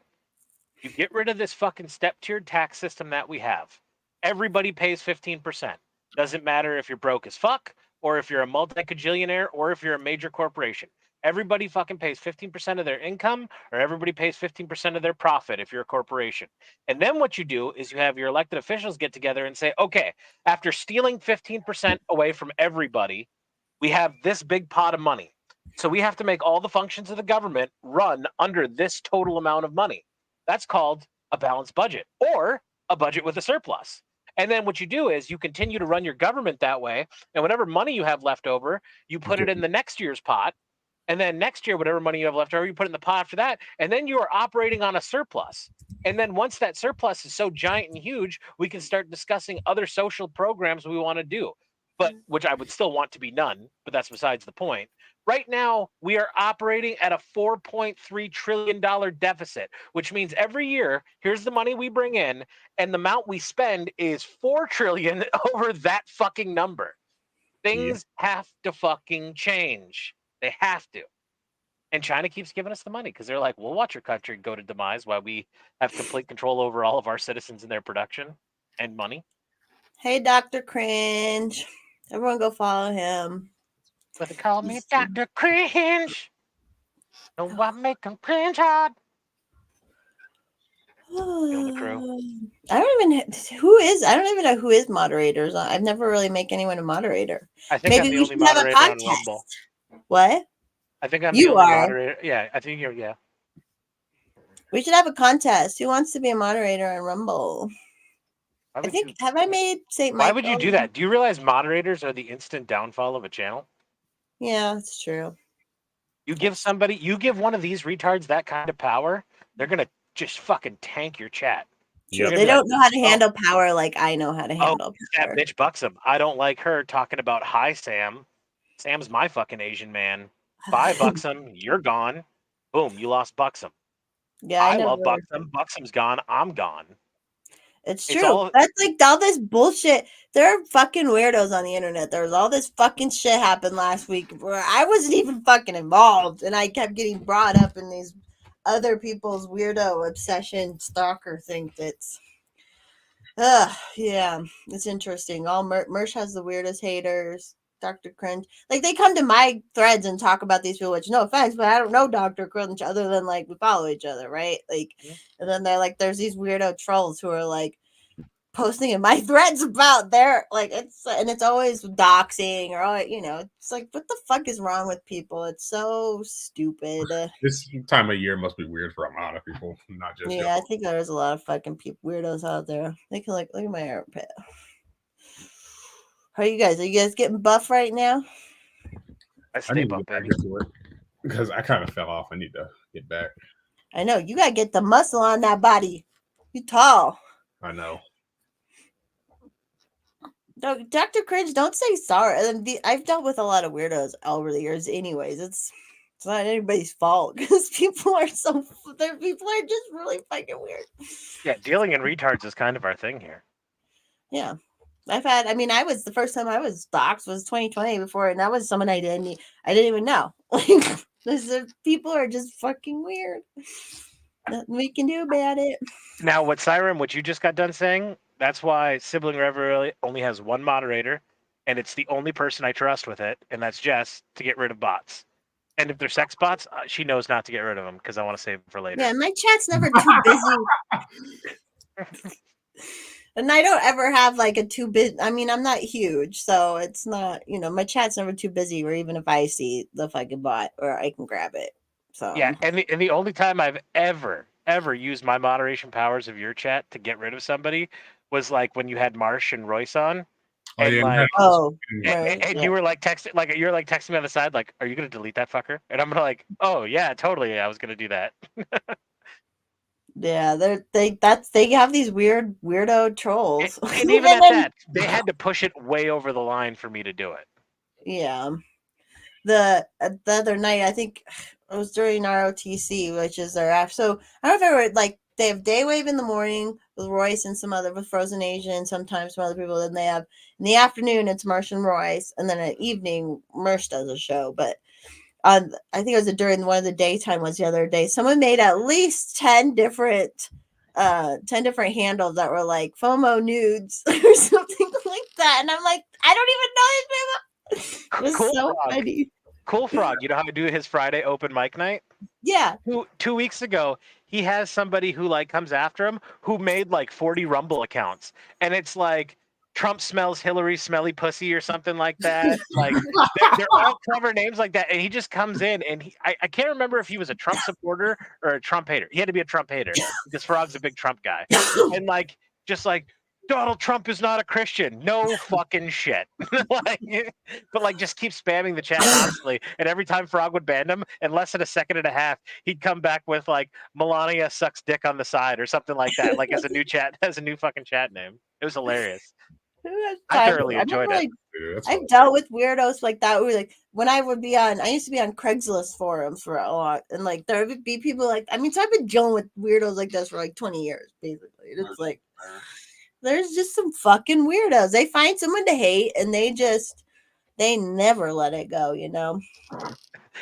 You get rid of this fucking step-tiered tax system that we have. Everybody pays 15%. Doesn't matter if you're broke as fuck, or if you're a multi-cajillionaire, or if you're a major corporation. Everybody fucking pays 15% of their income, or everybody pays 15% of their profit if you're a corporation. And then what you do is you have your elected officials get together and say, okay, after stealing 15% away from everybody, we have this big pot of money. So we have to make all the functions of the government run under this total amount of money. That's called a balanced budget, or a budget with a surplus. And then what you do is you continue to run your government that way, and whatever money you have left over, you put it in the next year's pot. And then next year, whatever money you have left over, you put in the pot after that. And then you are operating on a surplus. And then once that surplus is so giant and huge, we can start discussing other social programs we want to do, but which I would still want to be none, but that's besides the point. Right now, we are operating at a $4.3 trillion deficit, which means every year, here's the money we bring in, and the amount we spend is $4 trillion over that fucking number. Things have to fucking change. They have to. And China keeps giving us the money because they're like, we'll watch your country go to demise while we have complete control over all of our citizens and their production and money. Hey, Dr. Cringe. Everyone go follow him. But they call me Dr. Cringe. No, I make them cringe hard. the crew. I don't even know who is moderators. I've never really make anyone a moderator. I think Maybe I'm the we only should have a moderator on contest. Rumble. What? I think I'm You the only are. moderator. Yeah, I think you're. Yeah. We should have a contest. Who wants to be a moderator on Rumble? Why I would think you? have I made St. Why Michael? would you do that? Do you realize moderators are the instant downfall of a channel? Yeah, that's true. You give one of these retards that kind of power, they're gonna just fucking tank your chat. Yep. They don't know how to handle power like I know how to handle That power. bitch Buxom. I don't like her talking about hi Sam. Sam's my fucking Asian man. Bye Buxom, you're gone. Boom, you lost Buxom. Yeah, I love Buxom. Buxom's gone. I'm gone. It's true. That's like all this bullshit. There are fucking weirdos on the internet. There's all this fucking shit happened last week where I wasn't even fucking involved, and I kept getting brought up in these other people's weirdo obsession stalker thing. That's, yeah, it's interesting. All Mersh has the weirdest haters. Dr. Cringe, like they come to my threads and talk about these people, which no offense, but I don't know Dr. Cringe other than like we follow each other, right? Like, and then they're like, there's these weirdo trolls who are like posting in my threads about their like it's always doxing or it's like what the fuck is wrong with people? It's so stupid. This time of year must be weird for a lot of people, not just yeah. I think there's a lot of fucking weirdos out there. They can look at my armpit. How are you guys? Are you guys getting buff right now? I need to get back into it because I kind of fell off. I need to get back. I know you gotta get the muscle on that body. You tall. I know. Dr. Cringe, don't say sorry. I've dealt with a lot of weirdos over the years, anyways. It's not anybody's fault because people are just really fucking weird. Yeah, dealing in retards is kind of our thing here. Yeah. The first time I was doxxed was 2020 before, and that was someone I didn't even know. People are just fucking weird. Nothing we can do about it. Now, what you just got done saying, that's why Sibling Reverie only has one moderator, and it's the only person I trust with it, and that's Jess, to get rid of bots. And if they're sex bots, she knows not to get rid of them because I want to save them for later. Yeah, my chat's never too busy. And I don't ever have like a too big. I mean, I'm not huge, so it's not. My chat's never too busy. Or even if I see the fucking bot, or I can grab it. So yeah, and the only time I've ever used my moderation powers of your chat to get rid of somebody was like when you had Marsh and Royce on. Oh, And yeah, like, right, and you were like texting, texting me on the side, like, "Are you gonna delete that fucker?" And I'm like, "Oh yeah, totally. I was gonna do that." yeah, they have these weirdo trolls. And even at that, they had to push it way over the line for me to do it. Yeah, the other night, I think it was during ROTC, which is their app. So I don't know if ever like they have Daywave in the morning with Royce and some other with Frozen Asian, and sometimes some other people. Then they have in the afternoon it's Marsh and Royce, and then at evening Marsh does a show. But I think it was during one of the daytime ones the other day. Someone made at least 10 different handles that were like FOMO nudes or something like that, and I'm like, I don't even know these people. It was Cool so Frog. funny. Cool Frog, you know how to do his Friday open mic night? Yeah. 2 weeks ago, he has somebody who like comes after him who made like 40 Rumble accounts, and it's like Trump smells Hillary smelly pussy or something like that. Like they're all clever names like that, and he just comes in and I can't remember if he was a Trump supporter or a Trump hater. He had to be a Trump hater because Frog's a big Trump guy, and like just like Donald Trump is not a Christian. No fucking shit. But like just keep spamming the chat constantly. And every time Frog would ban him, in less than a second and a half, he'd come back with like Melania sucks dick on the side or something like that. Like as a new fucking chat name. It was hilarious. I thoroughly enjoyed it. I've dealt with weirdos like that. Like when I used to be on Craigslist forums for a lot, and like there would be people like, so I've been dealing with weirdos like this for like 20 years, basically. And it's like there's just some fucking weirdos. They find someone to hate, and they never let it go. Yeah,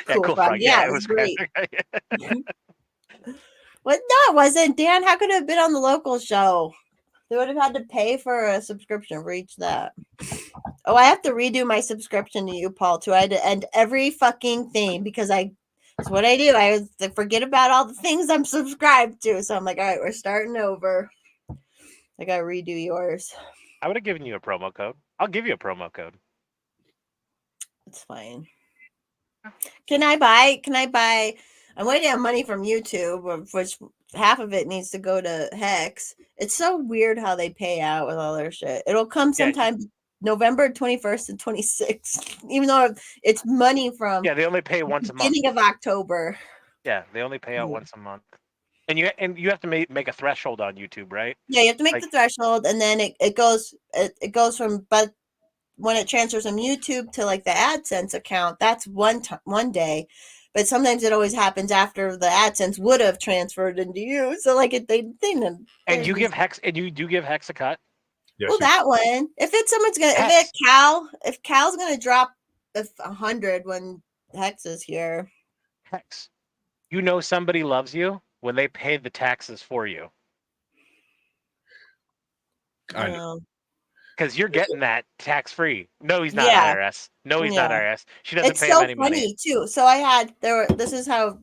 cool Frog. Yeah, it was great. What? No, it wasn't. Dan, how could it have been on the local show? They would have had to pay for a subscription for each that. Oh, I have to redo my subscription to you, Paul, too. I had to end every fucking thing because that's what I do. I forget about all the things I'm subscribed to. So I'm like, all right, we're starting over. I gotta redo yours. I would have given you a promo code. I'll give you a promo code. It's fine. Can I buy? I'm waiting on money from YouTube, which half of it needs to go to Hex. It's so weird how they pay out with all their shit. It'll come sometime November 21st and 26th, even though it's money from they only pay once a month. Beginning of October. Yeah, they only pay out once a month. And you have to make a threshold on YouTube, right? Yeah, you have to make the threshold, and then it goes from, but when it transfers from YouTube to like the AdSense account, that's one day. But sometimes it always happens after the AdSense would have transferred into you. So like and you give Hex a cut. Yes, well, that one. If Cal's gonna drop 100 when Hex is here. Hex, you know somebody loves you when they pay the taxes for you. I know. Because you're getting that tax free. No, he's not IRS. No, he's not IRS. She doesn't pay him any money. It's so funny too. So this is how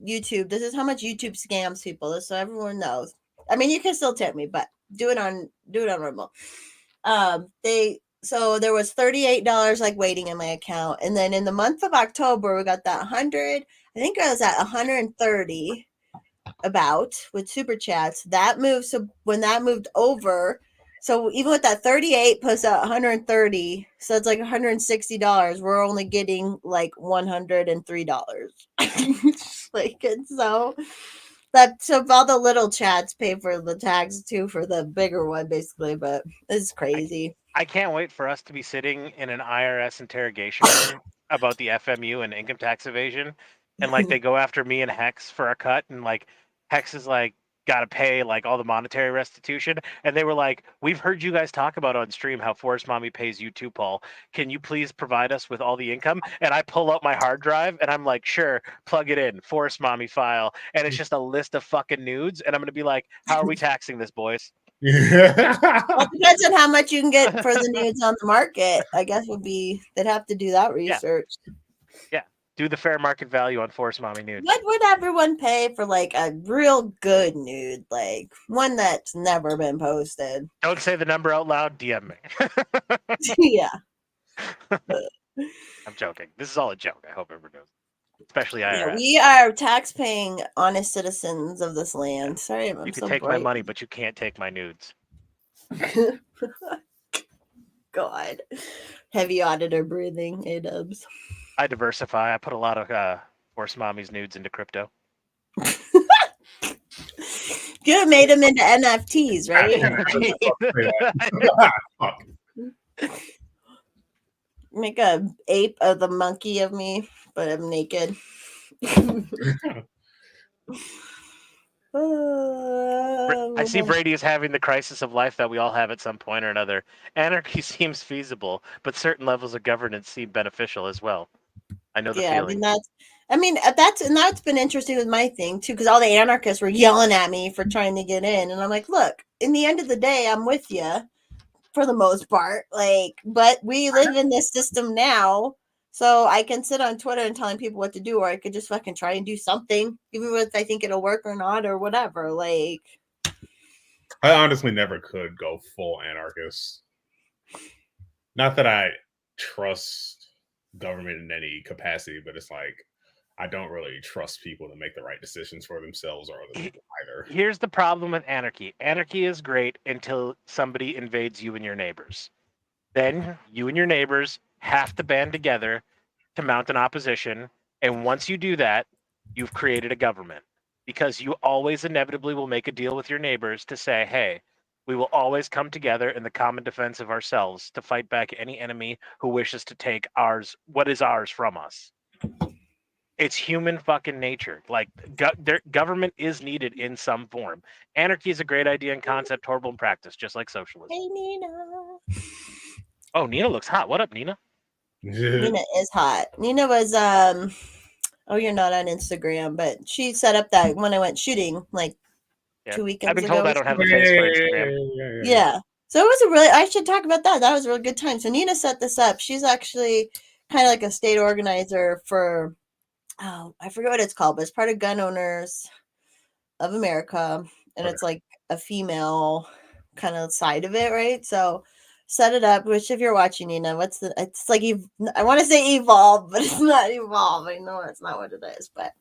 much YouTube scams people, so everyone knows. I mean, you can still tip me, but do it on Rumble. So there was $38 like waiting in my account, and then in the month of October we got that 100. I think I was at 130 with super chats. That moved. So when that moved over. So even with that 38 plus 130, so it's like $160. We're only getting like $103. So all the little chats pay for the tax too for the bigger one, basically. But it's crazy. I can't wait for us to be sitting in an IRS interrogation room about the FMU and income tax evasion, and like they go after me and Hex for a cut, and like Hex is like got to pay like all the monetary restitution, and they were like, "We've heard you guys talk about on stream how Forest Mommy pays you too, Paul. Can you please provide us with all the income?" And I pull out my hard drive, and I'm like, "Sure, plug it in, Forest Mommy file," and it's just a list of fucking nudes, and I'm gonna be like, "How are we taxing this, boys?" Well, it depends on how much you can get for the nudes on the market. I guess they'd have to do that research. Yeah, do the fair market value on Forest Mommy nudes. What would everyone pay for like a real good nude, like one that's never been posted? Don't say the number out loud. DM me. Yeah. I'm joking. This is all a joke. I hope everyone knows, especially IRS. Yeah, we are tax-paying, honest citizens of this land. Sorry, I'm you can so take bright. my money, but you can't take my nudes. God, heavy auditor breathing, A-dubs. I diversify. I put a lot of Force Mommy's nudes into crypto. You have made them into NFTs, right? Make a ape of the monkey of me, but I'm naked. I see Brady is having the crisis of life that we all have at some point or another. Anarchy seems feasible, but certain levels of governance seem beneficial as well. I know the feeling. That's been interesting with my thing too, because all the anarchists were yelling at me for trying to get in, and I'm like, look, in the end of the day, I'm with you for the most part, but we live in this system now, so I can sit on Twitter and telling people what to do, or I could just fucking try and do something, even if I think it'll work or not or whatever. Like, I honestly never could go full anarchist. Not that I trust government in any capacity, but it's like I don't really trust people to make the right decisions for themselves or other people either. Here's the problem with anarchy. Anarchy is great until somebody invades you and your neighbors. Then you and your neighbors have to band together to mount an opposition. And once you do that, you've created a government, because you always inevitably will make a deal with your neighbors to say, hey, we will always come together in the common defense of ourselves to fight back any enemy who wishes to take what is ours from us. It's human fucking nature. Like, government is needed in some form. Anarchy is a great idea in concept, horrible in practice, just like socialism. hey, Nina. Oh, Nina looks hot. What up, Nina? Nina is hot. Nina was oh, you're not on Instagram, but she set up that when I went shooting 2 weekends I've been ago. told I don't have a face for Instagram. Yeah. So it was I should talk about that. That was a really good time. So Nina set this up. She's actually kind of like a state organizer for, I forget what it's called, but it's part of Gun Owners of America. And it's like a female kind of side of it, right? So set it up, which if you're watching, Nina, it's like, I want to say evolve, but it's not evolve. I know that's not what it is, but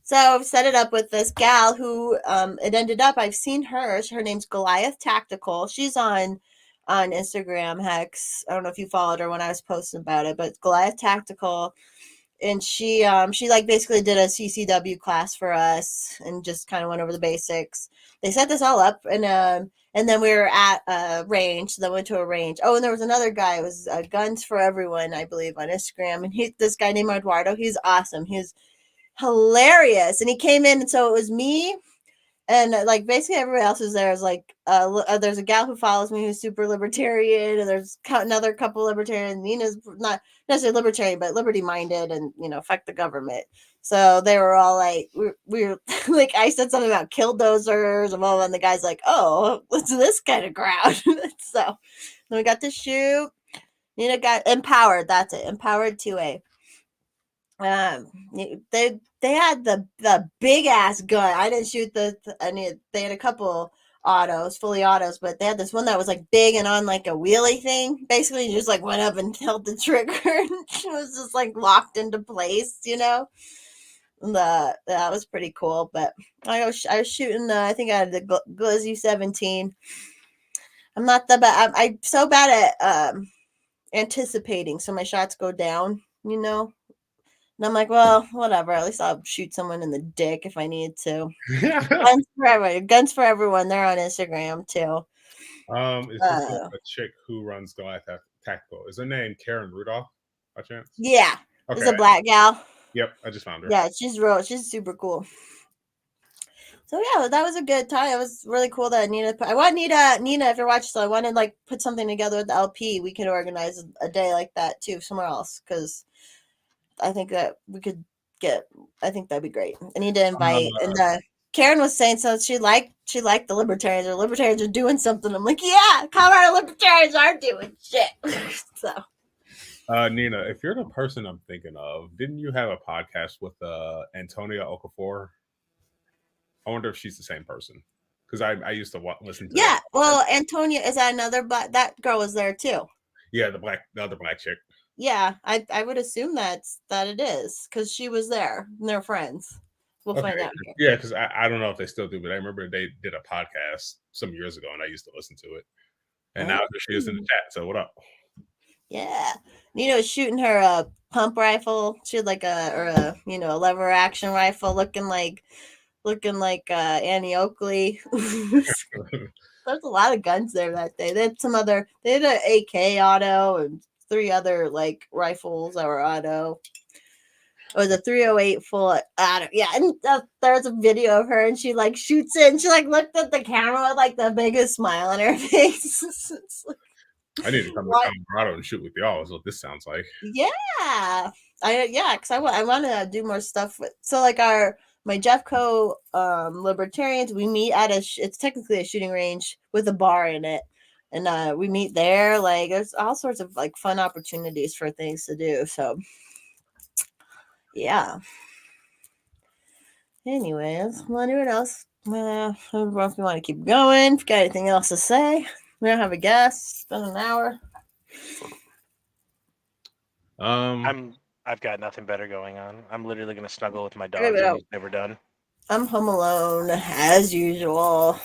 so I've set it up with this gal who it ended up, I've seen her name's Goliath Tactical. She's on Instagram, Hex. I don't know if you followed her when I was posting about it, but Goliath Tactical. And she like basically did a CCW class for us and just kind of went over the basics. They set this all up, and then we were at a range. So then went to a range. Oh, and there was another guy. It was Guns for Everyone, I believe, on Instagram. And this guy named Eduardo. He's awesome. He's hilarious. And he came in, and so it was me and like basically everybody else was there. Is like there's a gal who follows me who's super libertarian, and there's another couple libertarian. Nina's not necessarily libertarian, but liberty minded, and fuck the government. So they were all like, we were like, I said something about killdozers and all, and the guy's like, oh, what's this kind of crowd? So then we got to shoot. Nina got empowered. That's it, empowered 2A. They had the big ass gun. I didn't shoot they had a couple autos, fully autos, but they had this one that was like big and on like a wheelie thing. Basically, you just like went up and held the trigger, and it was just like locked into place. That was pretty cool. But I was shooting. I think I had the Glizzy 17. I'm not the bad. I'm so bad at anticipating, so my shots go down. And I'm like, well, whatever. At least I'll shoot someone in the dick if I need to. Guns for everyone. They're on Instagram too. It's just Uh, a chick who runs Galactic Tactical. Is her name Karen Rudolph, by chance? yeah, there's Okay. a black gal. Yep, I just found her. Yeah, she's super cool. So yeah, that was a good time. It was really cool that I want Nina, if you're watching, so I want to like put something together with the LP. We could organize a day like that too, somewhere else, because I think that we could I think that'd be great. I need to invite, and Karen was saying so she liked the libertarians, or libertarians are doing something. I'm like, yeah, Colorado libertarians are doing shit. So Nina, if you're the person I'm thinking of, didn't you have a podcast with Antonia Okafor? I wonder if she's the same person, because I used to listen to. Yeah, well, Antonia is that another black? That girl was there too. Yeah, the other black chick. Yeah, I would assume that it is, because she was there and they're friends. We'll find out here. Yeah, because I don't know if they still do, but I remember they did a podcast some years ago, and I used to listen to it. And now she is in the chat. So what up? Yeah, Nina was shooting her pump rifle. She had like a lever action rifle, looking like Annie Oakley. There's a lot of guns there that day. They had an AK auto and 3 other like rifles that were auto. It was a 308 full auto. Yeah, and there's a video of her, and she like shoots it, and she like looked at the camera with like the biggest smile on her face. It's like, I need to come to Colorado and shoot with y'all. Is what this sounds like. Yeah, because I want to do more stuff with. So like my Jeffco libertarians, we meet at it's technically a shooting range with a bar in it, and we meet there. Like there's all sorts of like fun opportunities for things to do. So yeah. Anyways, anyone else? I don't know if you want to keep going. If you got anything else to say, we don't have a guest. It's been an hour. I've got nothing better going on. I'm literally gonna snuggle with my dog, and he's never done. I'm home alone as usual.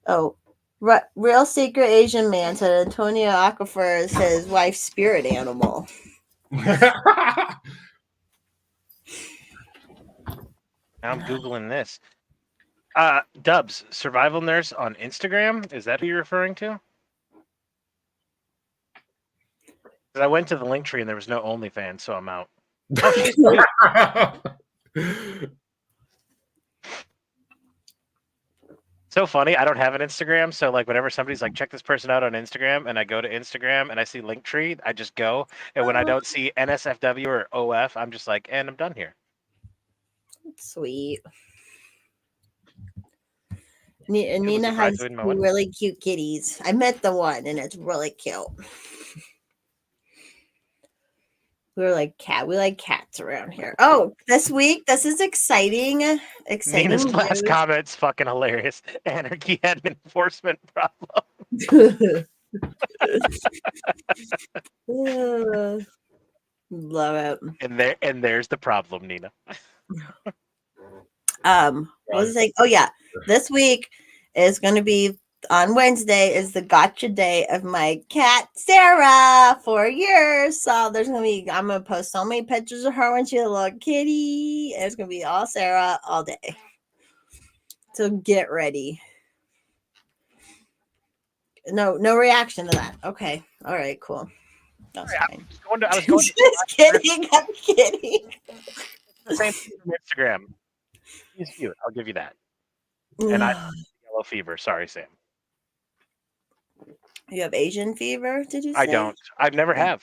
Oh, real secret Asian man said Antonio Aquifer is his wife's spirit animal. Now I'm Googling this. Dubs, survival nurse on Instagram. Is that who you're referring to? I went to the link tree and there was no OnlyFans, so I'm out. So funny. I don't have an Instagram, so like whenever somebody's like, check this person out on Instagram, and I go to Instagram and I see Linktree, I just go. And when I don't see NSFW or OF, I'm just like, and I'm done here. Sweet. Nina has really cute kitties. I met the one, and it's really cute. We like cats around here. Oh, this week, this is exciting. Nina's last comment's fucking hilarious. Anarchy had an enforcement problem. Love it. And there's the problem, Nina. What was I saying? Oh yeah, this week is going to be on Wednesday is the gotcha day of my cat Sarah, 4 years. So I'm gonna post so many pictures of her when she was a little kitty. And it's gonna be all Sarah all day. So get ready. No reaction to that. Okay. All right, cool. That's fine. I was going just kidding. I'm kidding. The same thing from Instagram. He's cute. I'll give you that. And I have yellow fever. Sorry, Sam. You have Asian fever, did you say? I don't. I've never have.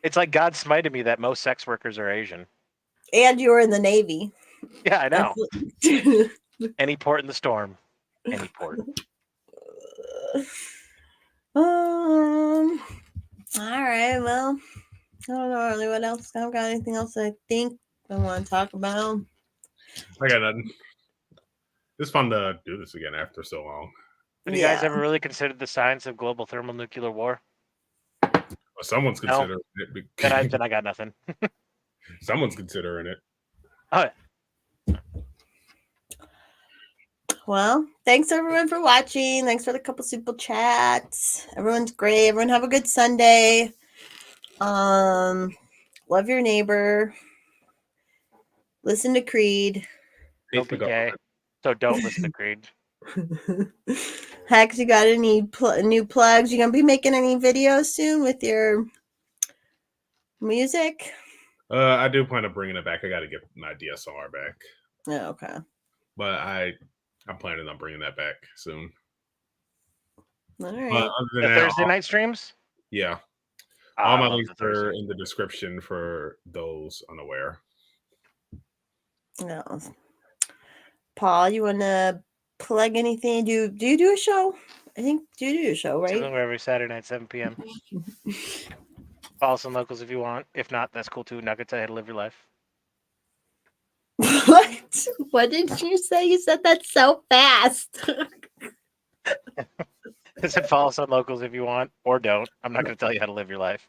It's like God smited me that most sex workers are Asian. And you were in the Navy. Yeah, I know. Any port in the storm. Any port. All right, well, I don't know really what else. I don't got anything else I think I want to talk about. I got nothing. It's fun to do this again after so long. Have you guys ever really considered the signs of global thermonuclear war? Well, someone's considering it. Then I got nothing. Someone's considering it. Oh, yeah. Well, thanks everyone for watching. Thanks for the couple super chats. Everyone's great. Everyone have a good Sunday. Love your neighbor. Listen to Creed. Don't be gay. So don't listen to Creed. Hex, you got any new plugs? You gonna be making any videos soon with your music? I do plan on bringing it back. I got to get my DSLR back, Oh, okay. but I'm planning on bringing that back soon. All But right. other than The that, Thursday night streams. yeah, Ah, all I my love links the Thursday. are in the description for those unaware. No. Paul, you wanna plug anything? Do you do a show? I think do a show, right? Somewhere every Saturday night, 7 p.m. Follow some locals if you want. If not, that's cool too. Nuggets, I had to live your life. What? What did you say? You said that so fast. I said follow some locals if you want, or don't. I'm not going to tell you how to live your life.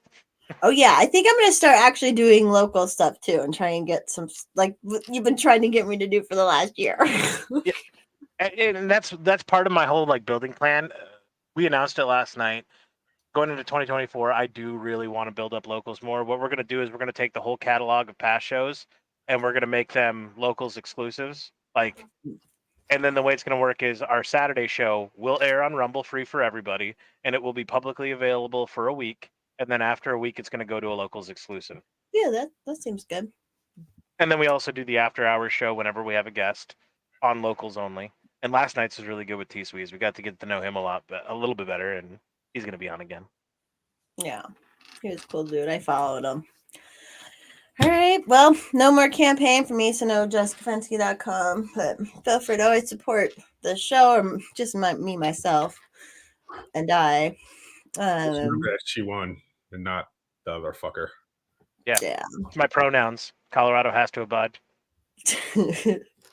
Oh yeah, I think I'm gonna start actually doing local stuff too, and try and get some like what you've been trying to get me to do for the last year. Yeah, and that's part of my whole like building plan. We announced it last night. Going into 2024, I do really want to build up locals more. What we're going to do is we're going to take the whole catalog of past shows and we're going to make them locals exclusives. Like, and then the way it's going to work is our Saturday show will air on Rumble free for everybody, and it will be publicly available for a week. And then after a week, it's going to go to a locals exclusive. Yeah, that seems good. And then we also do the after hours show whenever we have a guest on locals only. And last night's was really good with T Sweez. We got to get to know him a little bit better, and he's going to be on again. Yeah, he was a cool dude. I followed him. All right, well, no more campaign for me, so no justgafensky.com, but feel free to always support the show or just me, myself, and I. Remember that she won and not the other fucker. Yeah. Yeah. It's my pronouns. Colorado has to abide.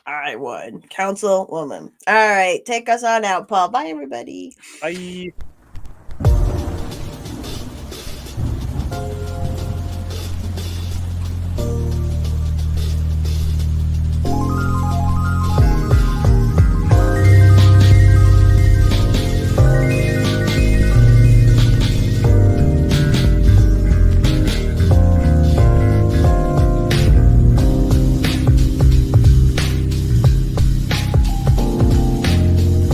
I won. Councilwoman. All right, take us on out, Paul. Bye, everybody. Bye.